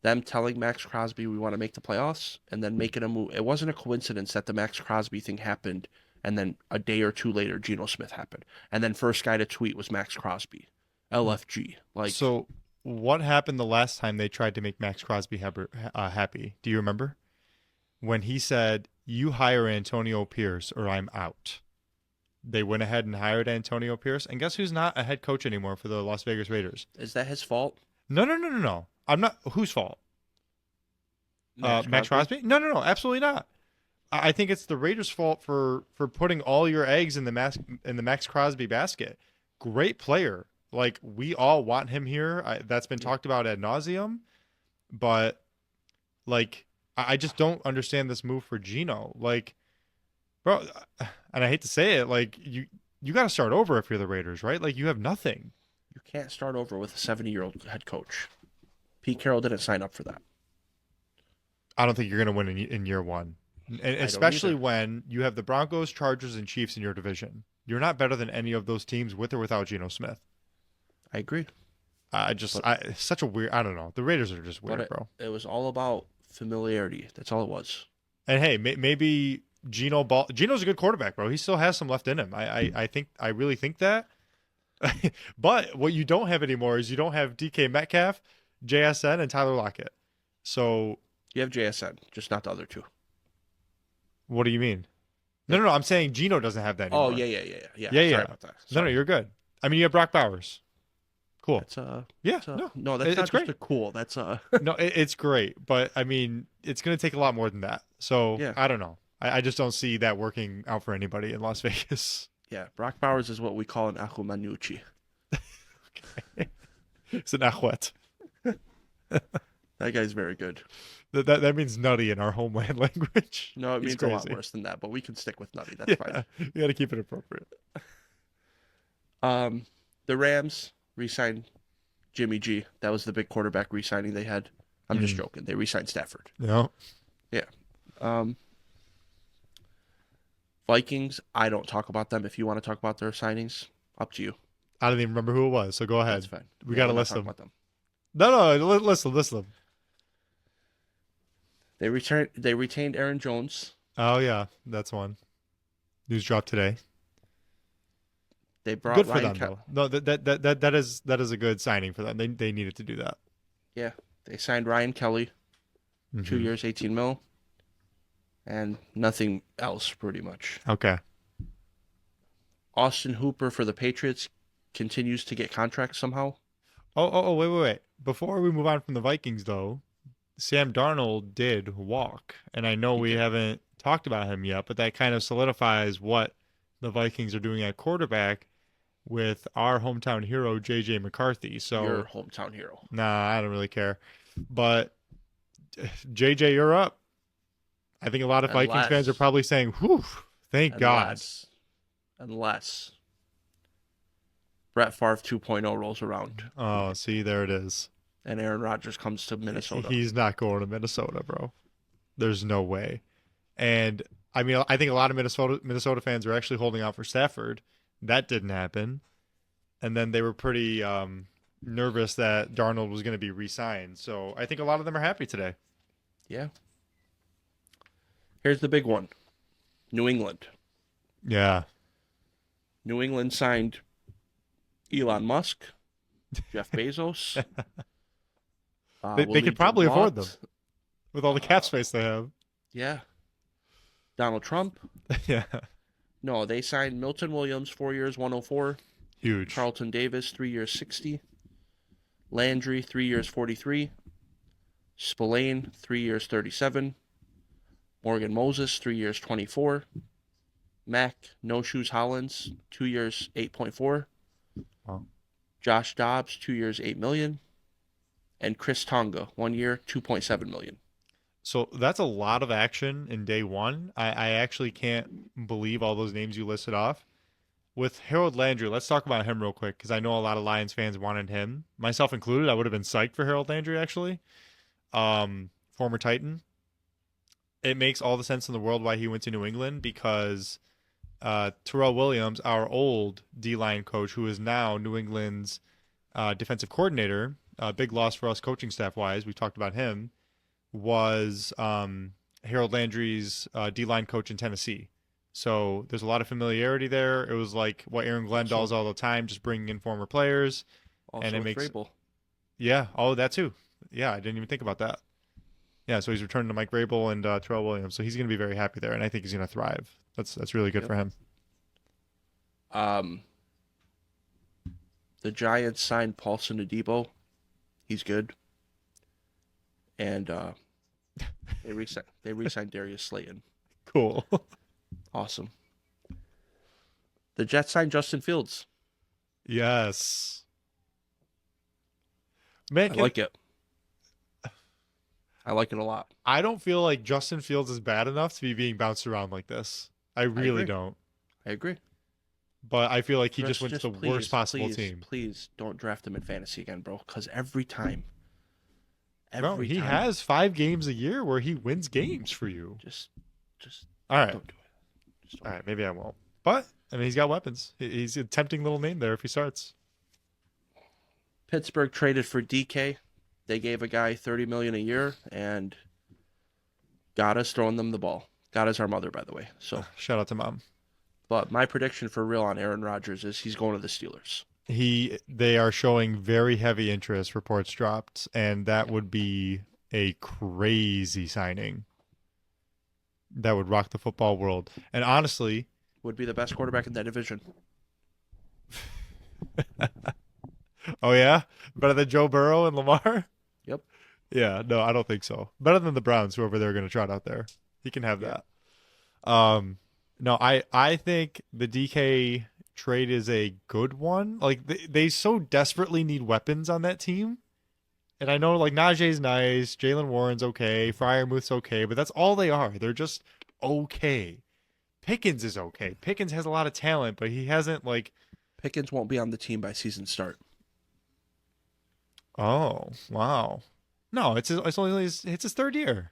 them telling Max Crosby we want to make the playoffs and then making a move. It wasn't a coincidence that the Max Crosby thing happened and then a day or two later Geno Smith happened. And then first guy to tweet was Max Crosby. LFG. So what happened the last time they tried to make Max Crosby happy? Do you remember? When he said, you hire Antonio Pierce or I'm out. They went ahead and hired Antonio Pierce. And guess who's not a head coach anymore for the Las Vegas Raiders? Is that his fault? No. I'm not. Whose fault? Max Crosby? No. Absolutely not. I think it's the Raiders' fault for putting all your eggs in the Max Crosby basket. Great player. Like, we all want him here. That's been talked about ad nauseum. But, like, I just don't understand this move for Geno. Like, bro, and I hate to say it, like you got to start over if you're the Raiders, right? Like you have nothing. You can't start over with a 70-year-old head coach. Pete Carroll didn't sign up for that. I don't think you're going to win in year one, and especially when you have the Broncos, Chargers, and Chiefs in your division. You're not better than any of those teams with or without Geno Smith. I agree. Such a weird. I don't know. The Raiders are just weird, But bro. it was all about familiarity. That's all it was. And hey, maybe Geno's a good quarterback, bro. He still has some left in him. I really think that. But what you don't have anymore is you don't have DK Metcalf, JSN, and Tyler Lockett. So You have JSN, just not the other two. what do you mean? No. I'm saying Geno doesn't have that anymore. Oh, yeah. Yeah. Sorry about that. No, Sorry. you're good. I mean, you have Brock Bowers. Cool. That's Yeah. that's No, no, that's it's not great. just a cool. That's No, it's great, but I mean, it's going to take a lot more than that. So Yeah. I don't know. I just don't see that working out for anybody in Las Vegas. yeah. Brock Bowers is what we call an Akumanucci. It's an Ahuet. That guy's very good. That means nutty in our homeland language. No, it He's means a lot crazy. worse than that, but we can stick with nutty. That's fine. You got to keep it appropriate. The Rams re-signed Jimmy G. That was the big quarterback re-signing they had. I'm just joking. They re-signed Stafford. No. Yeah. Vikings, I don't talk about them. If you want to talk about their signings, up to you. I don't even remember who it was, so go ahead. That's fine. We Yeah, got to we're not list talking them. about them. No, list them. They retained Aaron Jones. Oh yeah, that's one. News dropped today. They brought Good for Ryan them though. No, that is a good signing for them. They needed to do that. Yeah, they signed Ryan Kelly, Mm-hmm. 2 years, 18 mil, and nothing else pretty much. Okay. Austin Hooper for the Patriots continues to get contracts somehow. Oh, wait. Before we move on from the Vikings, though, Sam Darnold did walk. And I know we haven't talked about him yet, but that kind of solidifies what the Vikings are doing at quarterback with our hometown hero, J.J. McCarthy. So, Your hometown hero. nah, I don't really care. But, J.J., you're up. I think a lot of Vikings fans are probably saying, whew, thank God. Unless Brett Favre 2.0 rolls around Oh, see, there it is. and Aaron Rodgers comes to Minnesota. He's not going to Minnesota, bro. There's no way. And I mean, I think a lot of Minnesota fans are actually holding out for Stafford. That didn't happen. And then they were pretty nervous that Darnold was going to be re-signed. So I think a lot of them are happy today. Yeah. Here's the big one. New England. Yeah. New England signed Elon Musk, Jeff Bezos. They could probably afford them with all the cap space they have. Yeah. Donald Trump. Yeah. No, they signed Milton Williams, 4 years, 104. Huge. Carlton Davis, 3 years, 60. Landry, 3 years, 43. Spillane, 3 years, 37. Morgan Moses, 3 years, 24. Mac, No Shoes Hollins, 2 years, 8.4. Wow. Josh Dobbs, 2 years, 8 million. And Chris Tonga, 1 year, 2.7 million. So that's a lot of action in day one. I actually can't believe all those names you listed off. With Harold Landry, let's talk about him real quick because I know a lot of Lions fans wanted him, myself included. I would have been psyched for Harold Landry, actually. Former Titan. It makes all the sense in the world why he went to New England because Terrell Williams, our old D-line coach, who is now New England's defensive coordinator, big loss for us coaching staff-wise, we talked about him, was Harold Landry's D-line coach in Tennessee. So there's a lot of familiarity there. It was like what Aaron Glenn does all the time, just bringing in former players. Also and it with makes Vrabel. Yeah, all that too. Yeah, I didn't even think about that. Yeah, so he's returning to Mike Vrabel and Terrell Williams. So he's going to be very happy there, and I think he's going to thrive. That's really good for him. The Giants signed Paulson Adebo. He's good. And they re-signed Darius Slayton. Cool. Awesome. The Jets signed Justin Fields. Yes. Man, I like it. I like it a lot. I don't feel like Justin Fields is bad enough to be being bounced around like this. I really agree. don't. I agree. But I feel like he just went to the please, worst possible please, team. Please don't draft him in fantasy again, bro. Because every time, Bro, he has 5 games a year where he wins games for you. just All right. don't do it. Just don't. All right, maybe I won't. But I mean, he's got weapons. He's a tempting little name there if he starts. Pittsburgh traded for DK. They gave a guy $30 million a year and got us throwing them the ball. Got us our mother, by the way. So, Shout out to mom. but my prediction for real on Aaron Rodgers is he's going to the Steelers. They are showing very heavy interest. Reports dropped, and that would be a crazy signing. That would rock the football world. And honestly, Would be the best quarterback in that division. oh yeah, better than Joe Burrow and Lamar. Yep. Yeah, no, I don't think so. Better than the Browns, whoever they're going to trot out there. He can have that. No, I think the DK trade is a good one. Like they so desperately need weapons on that team. And I know like Najee's nice, Jalen Warren's okay, Freiermuth's okay, but that's all they are. They're just okay. Pickens is okay. Pickens has a lot of talent, but he hasn't like. Pickens won't be on the team by season start. Oh wow, no, it's his third year.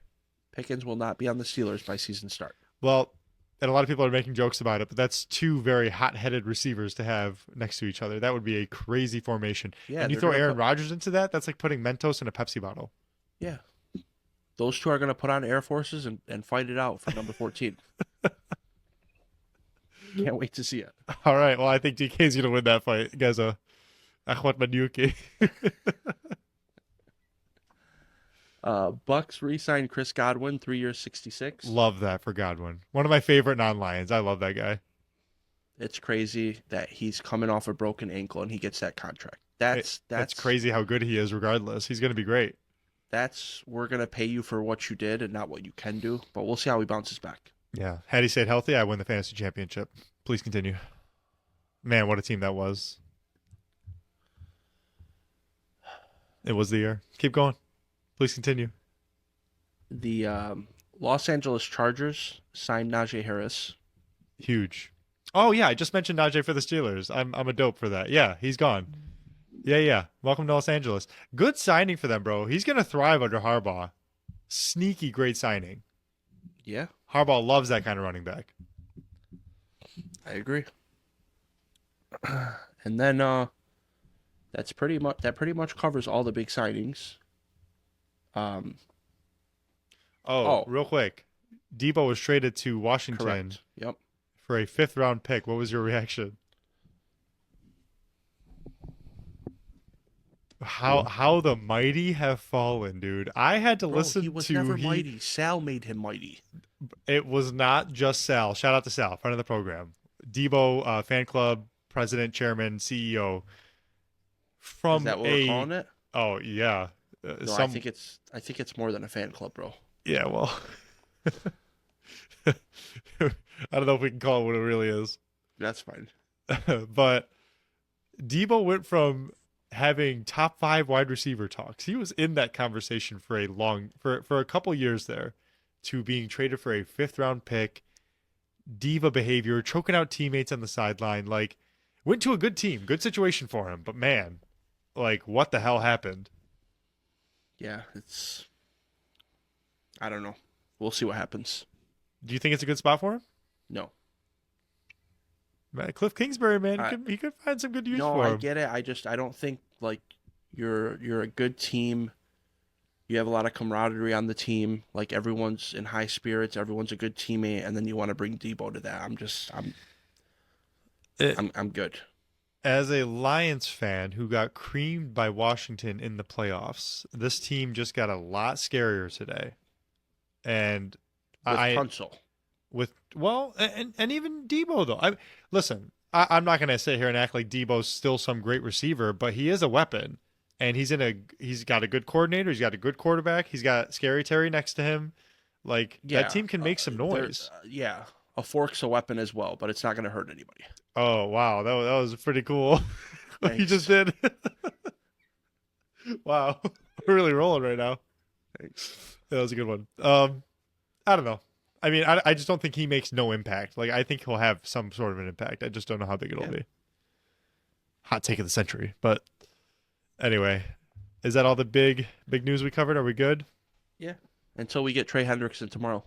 Pickens will not be on the Steelers by season start. Well, and a lot of people are making jokes about it, but that's 2 very hot-headed receivers to have next to each other. That would be a crazy formation. Yeah, and you they're throw gonna Aaron put- Rodgers into that, that's like putting Mentos in a Pepsi bottle. Yeah. Those two are going to put on Air Forces and fight it out for number 14. Can't wait to see it. All right, well, I think DK's going to win that fight. Guys, Ahmad Manuki. Bucks re-signed Chris Godwin, 3 years, 66. Love that for Godwin. One of my favorite non-Lions. I love that guy. It's crazy that he's coming off a broken ankle and he gets that contract. That's crazy how good he is regardless. He's going to be great. We're going to pay you for what you did and not what you can do, but we'll see how he bounces back. Yeah. Had he stayed healthy, I win the fantasy championship. Please continue. Man, what a team that was. It was the year. Keep going. Please continue. The Los Angeles Chargers signed Najee Harris. Huge. Oh yeah, I just mentioned Najee for the Steelers. I'm a dope for that. Yeah, he's gone. Yeah. Welcome to Los Angeles. Good signing for them, bro. He's gonna thrive under Harbaugh. Sneaky great signing. Yeah, Harbaugh loves that kind of running back. I agree. And then that pretty much covers all the big signings. Oh, real quick. Debo was traded to Washington Correct. Yep. for a 5th round pick. What was your reaction? How the mighty have fallen, dude. I had to listen he was to never mighty. Sal made him mighty. It was not just Sal. Shout out to Sal, friend of the program. Debo, fan club, president, chairman, CEO. From Is that what we're calling it? Oh yeah. No, I think it's more than a fan club, bro. Yeah, well. I don't know if we can call it what it really is. That's fine. But Debo went from having top 5 wide receiver talks. He was in that conversation for a couple years there, to being traded for a 5th round pick, diva behavior, choking out teammates on the sideline. Like, went to a good team, good situation for him. But man, like, what the hell happened? Yeah, I don't know. We'll see what happens. Do you think it's a good spot for him? No. Man, Cliff Kingsbury, man, he could find some good use No, for him. I get it. I don't think like you're a good team. You have a lot of camaraderie on the team. Like everyone's in high spirits. Everyone's a good teammate, and then you want to bring Debo to that. I'm good. As a Lions fan who got creamed by Washington in the playoffs, this team just got a lot scarier today. And With Tunsil. And even Debo though. I'm not gonna sit here and act like Debo's still some great receiver, but he is a weapon, and he's got a good coordinator, he's got a good quarterback, he's got Scary Terry next to him. Like that team can make some noise. A fork's a weapon as well, but it's not going to hurt anybody. Oh wow, that was pretty cool. What you just did. Wow, we're really rolling right now. That was a good one. I don't know. I mean, I just don't think he makes no impact. Like, I think he'll have some sort of an impact. I just don't know how big it'll be. Hot take of the century. But anyway, is that all the big news we covered? Are we good? Yeah. Until we get Trey Hendrickson tomorrow.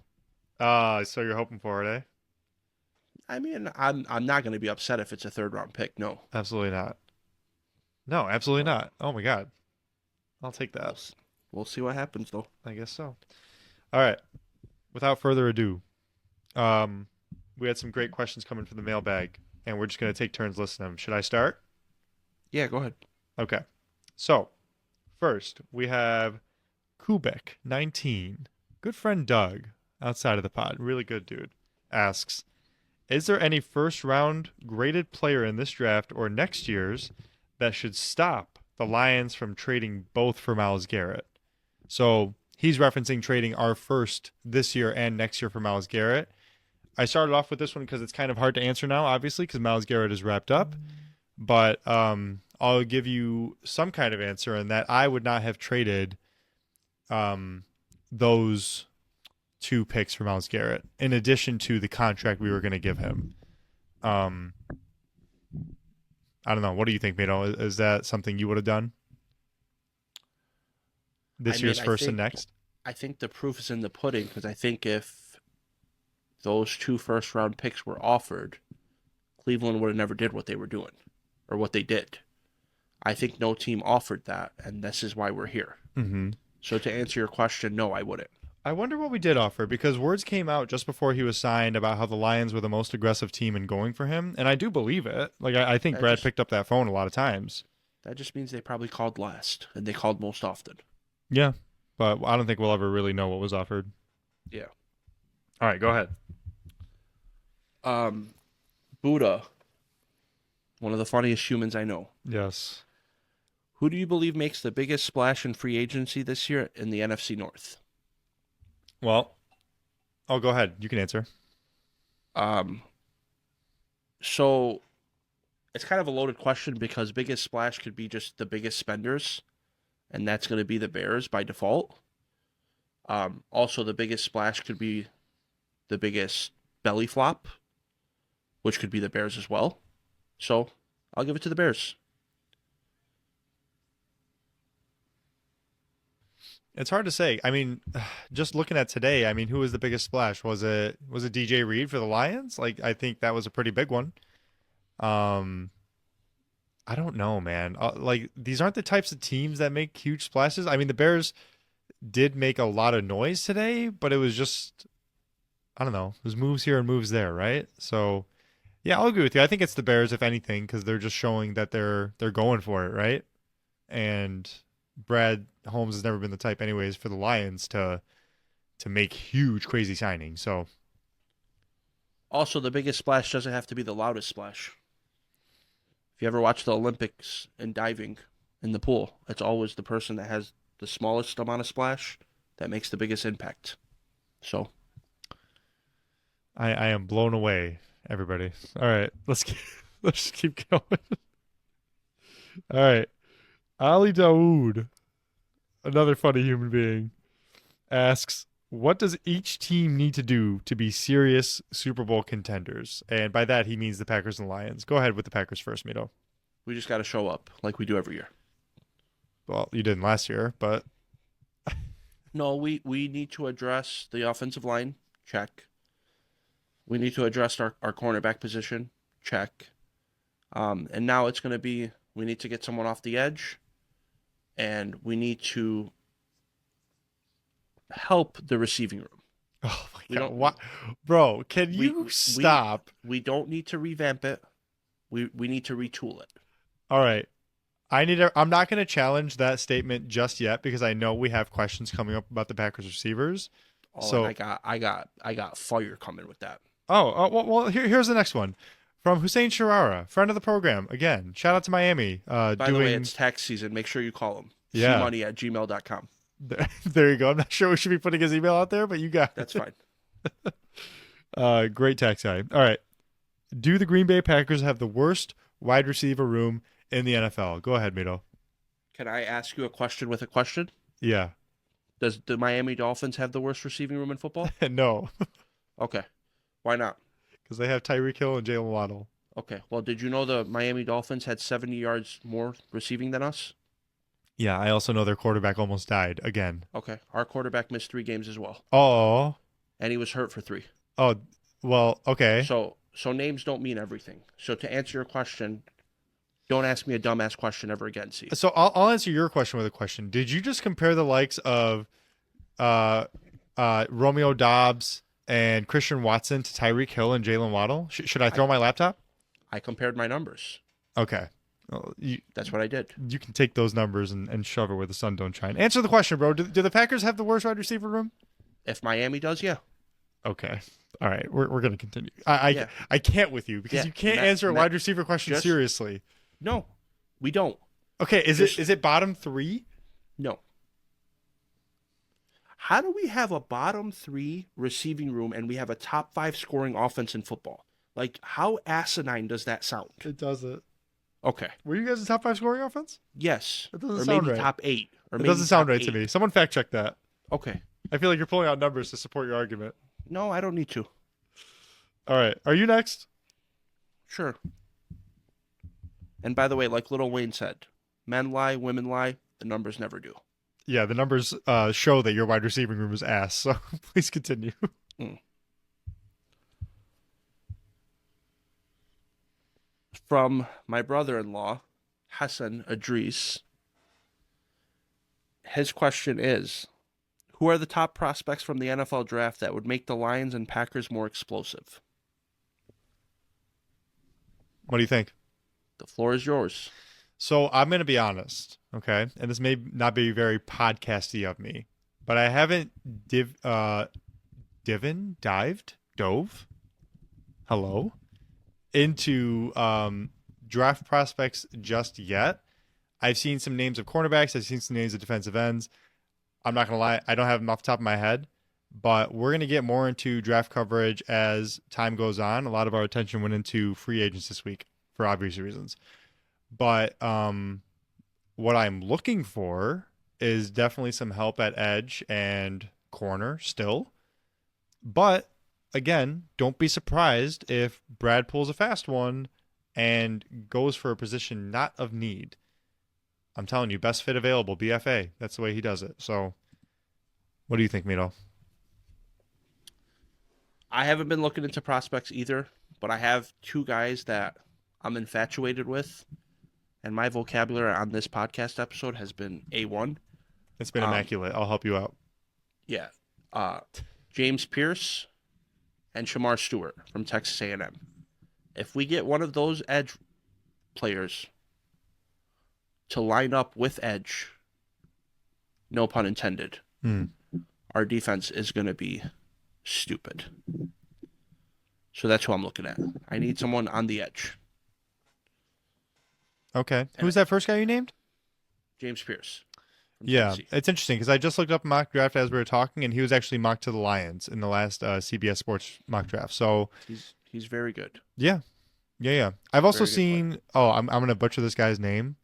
So you're hoping for it, eh? I mean, I'm not going to be upset if it's a 3rd-round pick. No. Absolutely not. No, absolutely not. Oh my God. I'll take that. We'll see what happens, though. I guess so. All right. Without further ado, we had some great questions coming from the mailbag, and we're just going to take turns listening to them. Should I start? Yeah, go ahead. Okay. So, first, we have Kubek, 19. Good friend Doug, outside of the pod, really good dude, asks, is there any first-round graded player in this draft or next year's that should stop the Lions from trading both for Myles Garrett? So he's referencing trading our first this year and next year for Myles Garrett. I started off with this one because it's kind of hard to answer now, obviously, because Myles Garrett is wrapped up. But I'll give you some kind of answer in that I would not have traded those 2 picks for Myles Garrett in addition to the contract we were going to give him. I don't know. What do you think, Mito? Is that something you would have done? This year's first and next? I think the proof is in the pudding, because I think if those 2 first-round picks were offered, Cleveland would have never did what they were doing, or what they did. I think no team offered that, and this is why we're here. Mm-hmm. So to answer your question, no, I wouldn't. I wonder what we did offer, because words came out just before he was signed about how the Lions were the most aggressive team in going for him, and I do believe it. Like, I think Brad picked up that phone a lot of times. That just means they probably called last, and they called most often. Yeah, but I don't think we'll ever really know what was offered. Yeah. All right, go ahead. Buddha, one of the funniest humans I know. Yes. Who do you believe makes the biggest splash in free agency this year in the NFC North? Well, go ahead. You can answer. So it's kind of a loaded question, because biggest splash could be just the biggest spenders, and that's going to be the Bears by default. Also, the biggest splash could be the biggest belly flop, which could be the Bears as well. So I'll give it to the Bears. It's hard to say. I mean, just looking at today, I mean, who was the biggest splash? Was it DJ Reed for the Lions? Like, I think that was a pretty big one. I don't know, man. Like, these aren't the types of teams that make huge splashes. I mean, the Bears did make a lot of noise today, but it was just, I don't know, it was moves here and moves there, right? So, yeah, I'll agree with you. I think it's the Bears, if anything, because they're just showing that they're going for it, right? And Brad Holmes has never been the type, anyways, for the Lions to make huge, crazy signings. So, also, the biggest splash doesn't have to be the loudest splash. If you ever watch the Olympics in diving in the pool, it's always the person that has the smallest amount of splash that makes the biggest impact. So, I am blown away, everybody. All right, let's keep going. All right, Ali Dawood, another funny human being, asks, what does each team need to do to be serious Super Bowl contenders? And by that, he means the Packers and Lions. Go ahead with the Packers first, Mito. we just got to show up like we do every year. Well, you didn't last year, but No, we need to address the offensive line. Check. We need to address our cornerback position. Check. And now it's going to be, we need to get someone off the edge, and we need to help the receiving room. oh my We God, don't- what, bro? Can you stop? We don't need to revamp it. We need to retool it. All right. I'm not going to challenge that statement just yet because I know we have questions coming up about the Packers receivers. Oh, So- and I got fire coming with that. Well, here's the next one from Hussein Sharara, friend of the program. Again, shout out to Miami. By the way, it's tax season. Make sure you call him. Yeah. cmoney@gmail.com. There you go. I'm not sure we should be putting his email out there, but you got it. That's fine. Great tax guy. All right. Do the Green Bay Packers have the worst wide receiver room in the NFL? Go ahead, Mito. Can I ask you a question with a question? Yeah. Does the Miami Dolphins have the worst receiving room in football? No, Okay. Why not? because they have Tyreek Hill and Jalen Waddle. Okay. Well, did you know the Miami Dolphins had 70 yards more receiving than us? Yeah, I also know their quarterback almost died again. Okay. Our quarterback missed 3 games as well, Oh, and he was hurt for 3. oh, well, okay. So names don't mean everything. So to answer your question, don't ask me a dumbass question ever again, see? So I'll answer your question with a question. Did you just compare the likes of Romeo Dobbs and Christian Watson to Tyreek Hill and Jalen Waddle? Should I throw my laptop? I compared my numbers. Okay. Well, That's what I did. you can take those numbers and shove it where the sun don't shine. Answer the question, bro. Do the Packers have the worst wide receiver room? If Miami does, yeah. Okay. All right. We're gonna continue. I Yeah. I can't with you because Yeah. you can't Matt- answer a Matt- wide receiver question just- seriously. No, we don't. Okay. Is Just- it bottom 3? No. How do we have a bottom 3 receiving room and we have a top 5 scoring offense in football? Like, how asinine does that sound? It doesn't. Okay. Were you guys a top 5 scoring offense? Yes. That doesn't Or sound maybe right. top 8. Or It maybe doesn't sound top right to 8. me. Someone fact check that. Okay. I feel like you're pulling out numbers to support your argument. No, I don't need to. All right. Are you next? Sure. And by the way, like Lil Wayne said, men lie, women lie, the numbers never do. Yeah, the numbers show that your wide receiving room is ass. So please continue. From my brother-in-law, Hassan Idris, his question is, who are the top prospects from the NFL draft that would make the Lions and Packers more explosive? What do you think? The floor is yours. So I'm going to be honest, okay? And this may not be very podcasty of me, but I haven't dove, hello, into draft prospects just yet. I've seen some names of cornerbacks. I've seen some names of defensive ends. I'm not going to lie. I don't have them off the top of my head, but we're going to get more into draft coverage as time goes on. A lot of our attention went into free agents this week for obvious reasons. But what I'm looking for is definitely some help at edge and corner still. But again, don't be surprised if Brad pulls a fast one and goes for a position not of need. I'm telling you, best fit available, BFA. That's the way he does it. So what do you think, Mito? I haven't been looking into prospects either, but I have 2 guys that I'm infatuated with, and my vocabulary on this podcast episode has been A1. It's been immaculate. I'll help you out. Yeah. James Pierce and Shamar Stewart from Texas A&M. If we get one of those edge players to line up with edge, no pun intended, our defense is going to be stupid. So that's who I'm looking at. I need someone on the edge. Okay. Who's that first guy you named? James Pierce. from Yeah, Tennessee. it's interesting because I just looked up mock draft as we were talking, and he was actually mocked to the Lions in the last CBS Sports mock draft. So He's very good. yeah. I've also Very good seen. Oh, I'm gonna butcher this guy's name.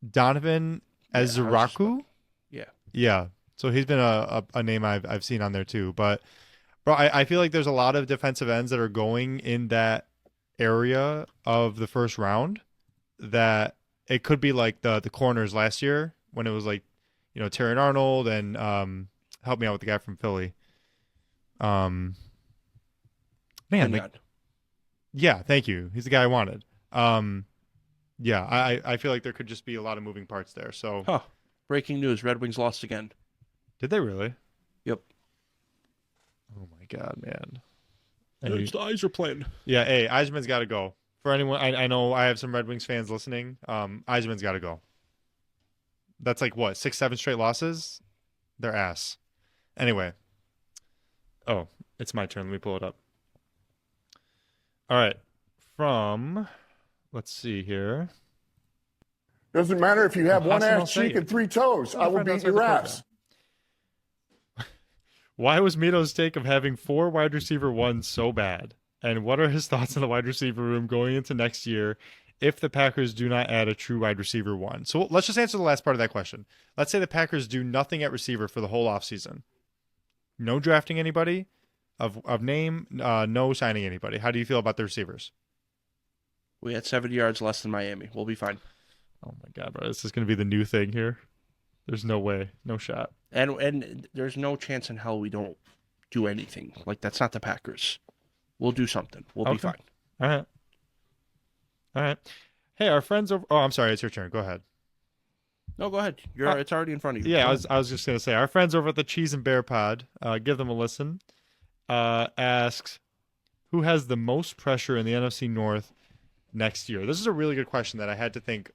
Donovan Yeah, I was just Ezraku. Yeah. Yeah. So he's been a name I've seen on there too. But bro, I feel like there's a lot of defensive ends that are going in that area of the first round that it could be like the corners last year when it was like, Terry Arnold and help me out with the guy from Philly. Man, Kenyon. yeah, thank you. He's the guy I wanted. Yeah, I feel like there could just be a lot of moving parts there. So Huh. Breaking news. Red Wings lost again. did they really? Yep. Oh my god, man. The eyes are playing. Yeah, hey, Eisman's got to go. For anyone, I know I have some Red Wings fans listening. Eisman's got to go. That's like what, 6-7 straight losses? They're ass. Anyway. Oh, it's my turn. Let me pull it up. All right. Let's see here. Doesn't matter if you have one Hassan ass cheek al-Sayed. and 3 toes. I will friend beat outside your the ass. Why was Mito's take of having 4 wide receiver ones so bad? And what are his thoughts on the wide receiver room going into next year if the Packers do not add a true wide receiver one. So let's just answer the last part of that question. Let's say the Packers do nothing at receiver for the whole offseason. No drafting anybody of name, no signing anybody. How do you feel about the receivers? We had 70 yards less than Miami. We'll be fine. Oh my God, bro. This is going to be the new thing here. There's no way. No shot. And there's no chance in hell we don't do anything. Like, that's not the Packers. We'll do something. We'll be Okay. fine. All right. Hey, our friends over. Oh, I'm sorry. It's your turn. Go ahead. No, go ahead. It's already in front of you. Yeah, Go I was just gonna say our friends over at the Cheese and Bear Pod, give them a listen. Asks, who has the most pressure in the NFC North next year? This is a really good question that I had to think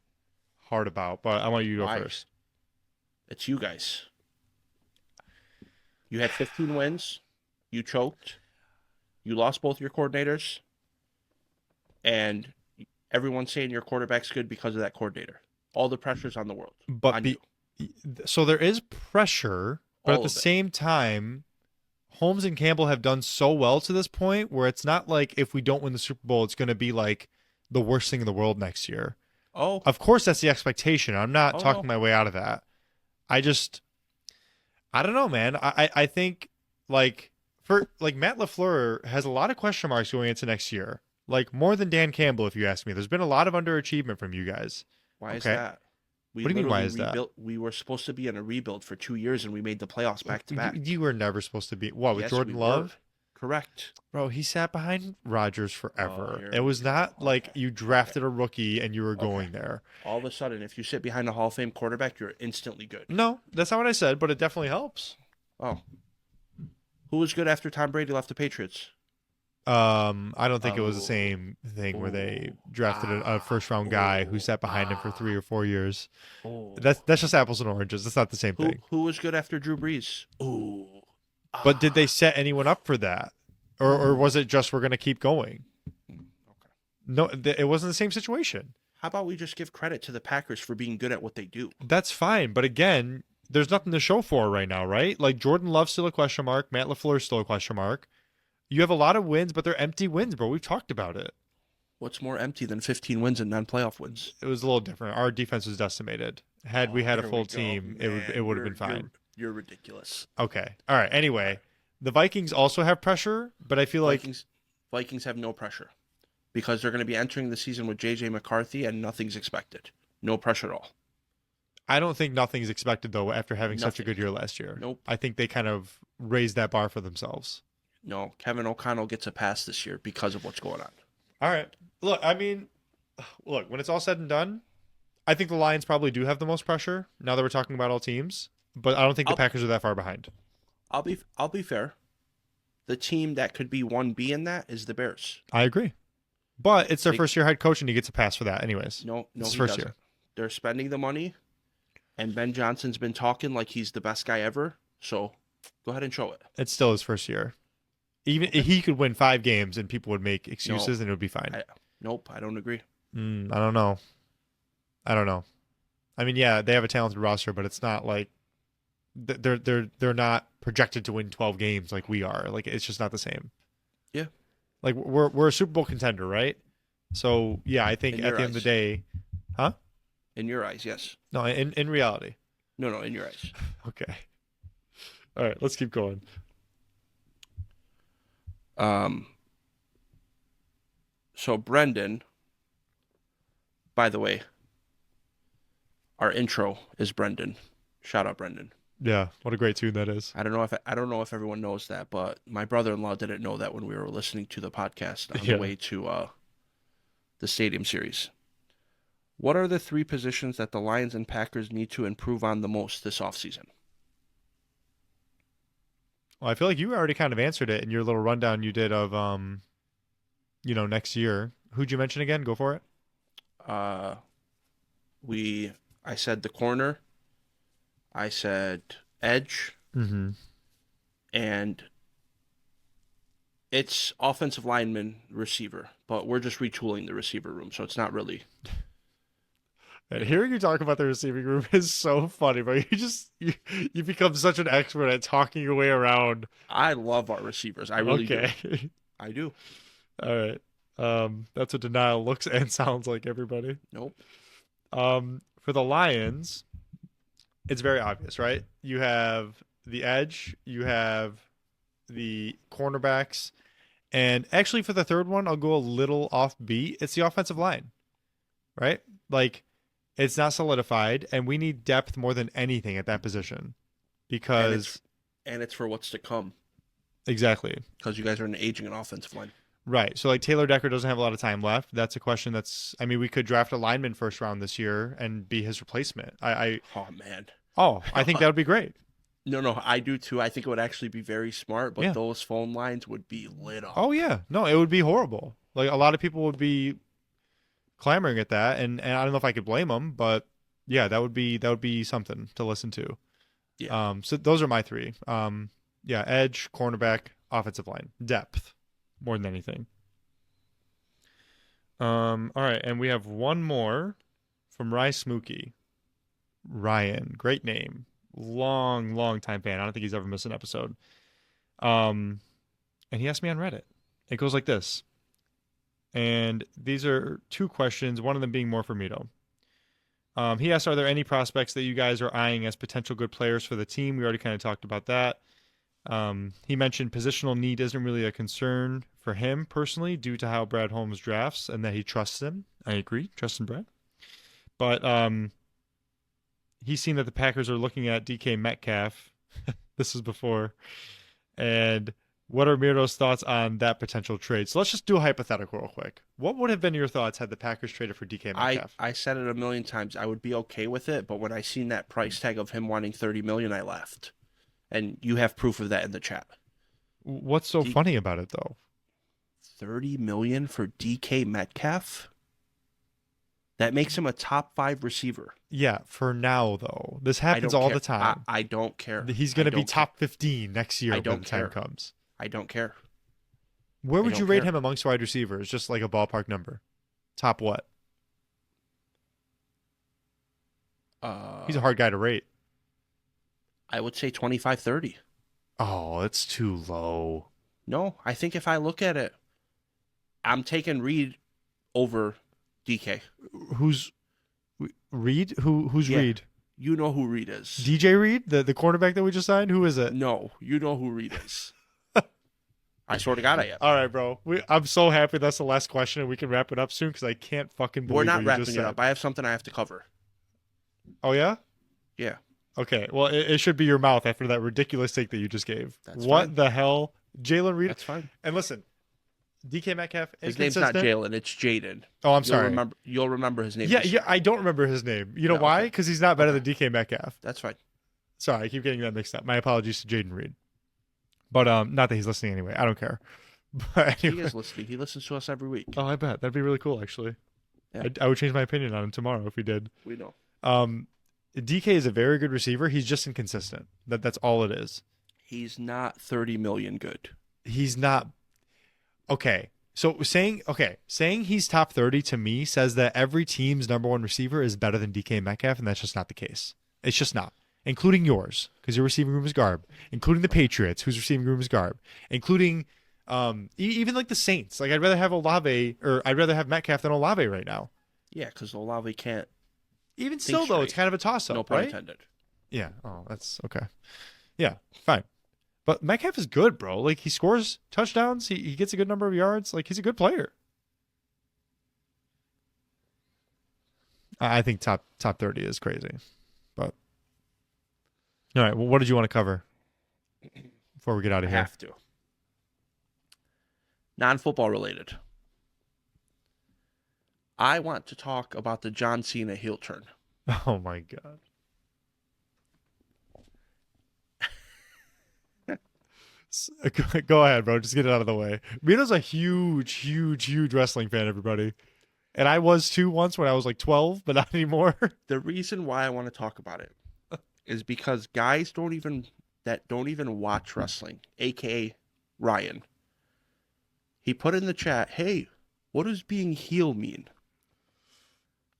hard about, but I want you to go Why? first. It's you guys. You had 15 wins. You choked. You lost both your coordinators. And everyone's saying your quarterback's good because of that coordinator. All the pressure's on the world. But on you. So there is pressure, but All at the of it. same time, Holmes and Campbell have done so well to this point where it's not like if we don't win the Super Bowl, it's going to be like the worst thing in the world next year. Oh, Of course, that's the expectation. I'm not Oh, talking no. my way out of that. I don't know, man. I think like Matt LaFleur has a lot of question marks going into next year. Like more than Dan Campbell, if you ask me. There's been a lot of underachievement from you guys. why is okay. that? We What do you mean, why literally is that? rebuilt- We were supposed to be in a rebuild for 2 years, and we made the playoffs back to back. You were never supposed to be what with Yes, Jordan we Love? were. Correct. Bro, he sat behind Rodgers forever. here It was we go. not like Okay. you drafted a rookie and you were going there. All of a sudden, if you sit behind a Hall of Fame quarterback, you're instantly good. No, that's not what I said, but it definitely helps. Oh. Who was good after Tom Brady left the Patriots? I don't think it was the Oh. same thing where they drafted a Ah. first round guy who sat behind him for 3 or 4 years. Oh. That's just apples and oranges. That's not the same thing. Who was good after Drew Brees? Ooh. But did they set anyone up for that, or was it just we're gonna keep going? No, it wasn't the same situation. How about we just give credit to the Packers for being good at what they do? That's fine, but again, there's nothing to show for it right now, right? Like Jordan Love's still a question mark, Matt LaFleur's still a question mark. You have a lot of wins, but they're empty wins, bro. We've talked about it. What's more empty than 15 wins and non-playoff wins? It was a little different. Our defense was decimated. Had we had a Here full we go. team, Man, it would have been you're- fine. You're ridiculous. Okay. All right. Anyway, the Vikings also have pressure, but I feel like Vikings have no pressure because they're going to be entering the season with J.J. McCarthy and nothing's expected. No pressure at all. I don't think nothing's expected though after having such a Nothing. good year last year. Nope. I think they kind of raised that bar for themselves. No, Kevin O'Connell gets a pass this year because of what's going on. All right. Look, I mean, when it's all said and done, I think the Lions probably do have the most pressure now that we're talking about all teams, but I don't think the I'll- Packers are that far behind. I'll be fair. The team that could be 1B in that is the Bears. I agree. But it's their They- first year head coach and he gets a pass for that anyways. No, It's his he first doesn't. year. They're spending the money, and Ben Johnson's been talking like he's the best guy ever. So go ahead and show it. It's still his first year. Even he could win 5 games and people would make excuses and it would be fine. Nope, I don't agree. I don't know. I mean, yeah, they have a talented roster, but it's not like they're not projected to win 12 games like we are. Like it's just not the same. Yeah. Like we're a Super Bowl contender, right? So yeah, I think In at your the end of the eyes. day, huh? In your eyes, yes. No, in reality. No, in your eyes. Okay. All right, let's keep going. So Brendan, by the way, our intro is Brendan. Shout out Brendan. Yeah, what a great tune that is. I don't know if everyone knows that, but my brother-in-law didn't know that when we were listening to the podcast on Yeah. the way to the Stadium Series. What are the 3 positions that the Lions and Packers need to improve on the most this offseason? Well, I feel like you already kind of answered it in your little rundown you did of next year. Who'd you mention again? Go for it. I said the corner. I said edge. Mm-hmm. And it's offensive lineman, receiver, but we're just retooling the receiver room, so it's not really. And hearing you talk about the receiving room is so funny, bro. You become such an expert at talking your way around. I love our receivers. I really do. Okay. I do. All right. That's what denial looks and sounds like, everybody. Nope. For the Lions, it's very obvious, right? You have the edge, you have the cornerbacks, and actually for the third one, I'll go a little offbeat. It's the offensive line, right? Like, it's not solidified, and we need depth more than anything at that position because And it's for what's to come exactly. because you guys are an aging and offensive line. Right. So like Taylor Decker doesn't have a lot of time left. That's a question I mean, we could draft a lineman first round this year and be his replacement. I think that would be great. No, I do too. I think it would actually be very smart, but those phone lines would be lit up. Oh yeah. No, it would be horrible. Like a lot of people would be clamoring at that, and I don't know if I could blame them, but yeah, that would be something to listen to. Yeah. So those are my three. Edge, cornerback, offensive line, depth, more than anything. All right, and we have one more from Rye Smooky. Ryan, great name, long time fan. I don't think he's ever missed an episode. And he asked me on Reddit. It goes like this. And these are two questions, one of them being more for Mito. He asked, are there any prospects that you guys are eyeing as potential good players for the team? We already kind of talked about that. He mentioned positional need isn't really a concern for him personally due to how Brad Holmes drafts and that he trusts him. I agree, trusting Brad. But he's seen that the Packers are looking at DK Metcalf. This is before. And what are Miro's thoughts on that potential trade? So let's just do a hypothetical real quick. What would have been your thoughts had the Packers traded for DK Metcalf? I said it a million times. I would be okay with it, but when I seen that price tag of him wanting $30 million, I left. And you have proof of that in the chat. What's so funny about it, though? $30 million for DK Metcalf? That makes him a top 5 receiver. Yeah, for now, though. This happens all the time. I don't care. He's going to be top 15 next year when the care. time comes. I don't care. Where would you rate him amongst wide receivers? Just like a ballpark number. Top what? He's a hard guy to rate. I would say 25, 30. Oh, that's too low. No, I think if I look at it, I'm taking Reed over DK. Who's Reed? Who's Reed? You know who Reed is. DJ Reed, the cornerback that we just signed? Who is it? No, you know who Reed is. I swear to God I am. All right, bro. I'm so happy that's the last question and we can wrap it up soon because I can't fucking believe We're not what you wrapping just it said. up. I have something I have to cover. Oh, yeah? Yeah. Okay. Well, it should be your mouth after that ridiculous take that you just gave. That's what fine. the hell? Jalen Reed? That's fine. And listen, DK Metcalf, His name's not Jalen. It's Jaden. Oh, I'm sorry. You'll remember his name. Yeah, I don't remember his name. You know why? Because he's not better than DK Metcalf. That's fine. Sorry, I keep getting that mixed up. My apologies to Jaden Reed. But not that he's listening anyway. I don't care. But anyway. He is listening. He listens to us every week. Oh, I bet. That'd be really cool, actually. Yeah. I would change my opinion on him tomorrow if we did. We know. DK is a very good receiver. He's just inconsistent. That's all it is. He's not 30 million good. He's not. Okay. So saying he's top 30 to me says that every team's number one receiver is better than DK Metcalf, and that's just not the case. It's just not. Including yours, because your receiving room is garb. Including the Patriots, whose receiving room is garb. Including even like the Saints. Like I'd rather have Metcalf than Olave right now. Yeah, because Olave can't. Even still, though, it's kind of a toss-up, No pun right? intended. Yeah. Oh, that's okay. Yeah, fine. But Metcalf is good, bro. Like, he scores touchdowns. He gets a good number of yards. Like, he's a good player. I think top 30 is crazy. But, all right. Well, what did you want to cover before we get out of I here? have to. Non-football related. I want to talk about the John Cena heel turn. Oh, my God. Go ahead, bro. Just get it out of the way. Mito's a huge wrestling fan, everybody. And I was too once when I was like 12, but not anymore. The reason why I want to talk about it is because guys don't even watch wrestling, aka Ryan. He put in the chat, "Hey, what does being heel mean?"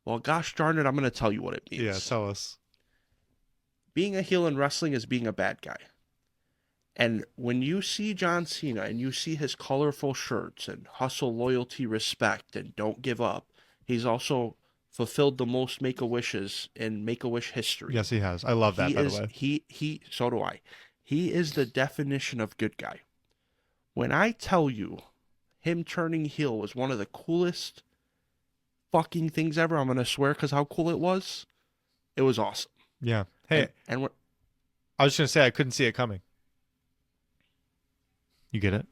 Well, gosh darn it, I'm going to tell you what it means. Yeah, tell us. Being a heel in wrestling is being a bad guy. And when you see John Cena and you see his colorful shirts and hustle, loyalty, respect, and don't give up, he's also fulfilled the most Make-A-Wishes in Make-A-Wish history. Yes, he has. I love that, He by the is way. so do I. He is the definition of good guy. When I tell you him turning heel was one of the coolest fucking things ever, I'm gonna swear because how cool it was. It was awesome. Yeah. Hey, And I was just gonna say I couldn't see it coming. You get it?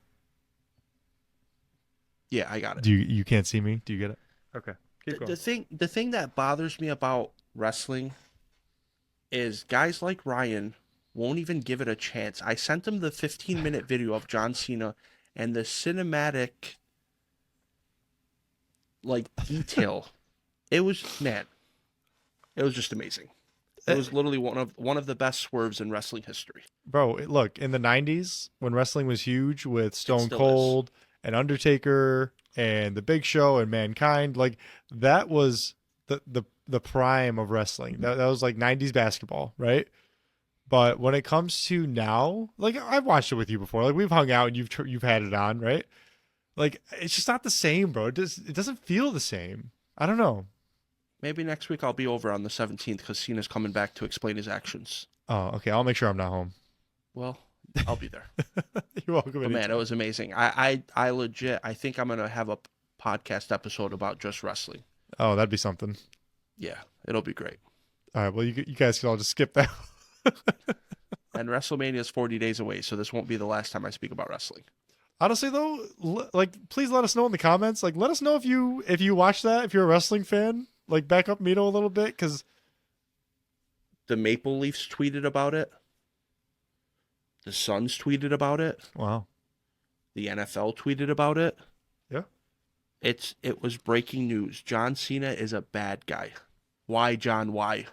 yeah, I got it. You can't see me? Do you get it? Okay. Keep going. The thing that bothers me about wrestling is guys like Ryan won't even give it a chance. I sent him the 15-minute video of John Cena and the cinematic like detail. It was just amazing. It was literally one of the best swerves in wrestling history. Bro, look, in the 90s when wrestling was huge with Stone still Cold and Undertaker and The Big Show and Mankind, like that was the prime of wrestling. That was like 90s basketball, right? But when it comes to now, like I've watched it with you before. Like we've hung out and you've had it on, right? Like it's just not the same, bro. It doesn't feel the same. I don't know. Maybe next week I'll be over on the 17th because Cena's coming back to explain his actions. Oh, okay. I'll make sure I'm not home. Well, I'll be there. You're welcome. But man, anytime. it was amazing. I legit, I think I'm gonna have a podcast episode about just wrestling. Oh, that'd be something. Yeah, it'll be great. All right. Well, you guys can all just skip that. And WrestleMania is 40 days away, so this won't be the last time I speak about wrestling. Honestly, though, like, please let us know in the comments. Like, let us know if you watch that. If you're a wrestling fan, like, back up Mito a little bit, because The Maple Leafs tweeted about it. The Suns tweeted about it. wow, The NFL tweeted about it. yeah, It was breaking news. John Cena is a bad guy. Why, John? Why?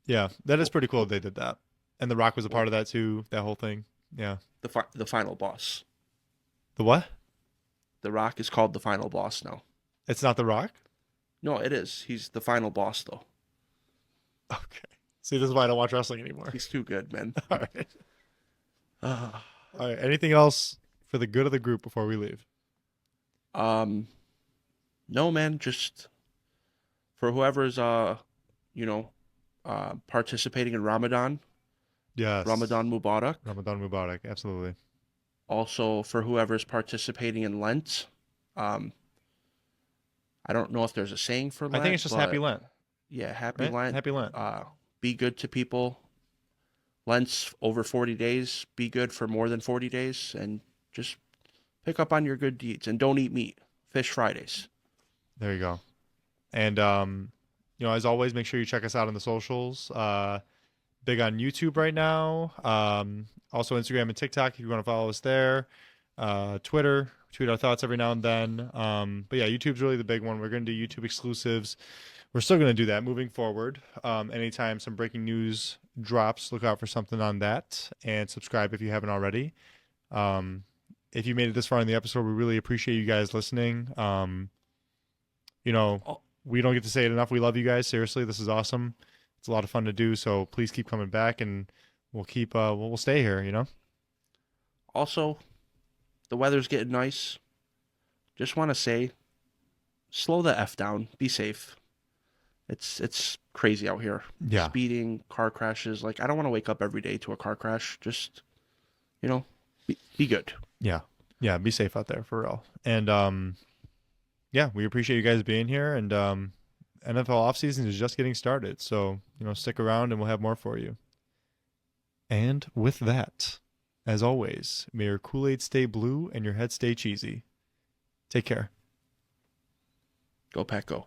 yeah, that is pretty cool. They did that, and The Rock was a part of that too. That whole thing, yeah. The final boss. The what? The Rock is called the final boss now. It's not The Rock. No, it is. He's the final boss though. Okay. See, this is why I don't watch wrestling anymore. He's too good, man. All right. All right. Anything else for the good of the group before we leave? No, man. Just for whoever's participating in Ramadan. Yes. Ramadan Mubarak. Ramadan Mubarak. Absolutely. Also, for whoever's participating in Lent, I don't know if there's a saying for Lent. I think it's just Happy Lent. Yeah, Happy Right? Lent. Happy Lent. Be good to people. Lent's over 40 days. Be good for more than 40 days, and just pick up on your good deeds. And don't eat meat. Fish Fridays. There you go. And as always, make sure you check us out on the socials. Big on YouTube right now. Also Instagram and TikTok if you want to follow us there. Twitter, tweet our thoughts every now and then. But yeah, YouTube's really the big one. We're going to do YouTube exclusives. We're still going to do that moving forward. Anytime some breaking news drops, look out for something on that, and subscribe if you haven't already. If you made it this far in the episode, we really appreciate you guys listening. We don't get to say it enough. We love you guys. Seriously, this is awesome. It's a lot of fun to do. So please keep coming back, and we'll keep. We'll stay here. Also, the weather's getting nice. Just want to say, slow the F down. Be safe. It's crazy out here. Yeah. Speeding, car crashes. Like, I don't want to wake up every day to a car crash. Just, be good. Yeah. Yeah. Be safe out there for real. And yeah, we appreciate you guys being here. And NFL offseason is just getting started. So, stick around and we'll have more for you. And with that, as always, may your Kool-Aid stay blue and your head stay cheesy. Take care. Go Pack Go.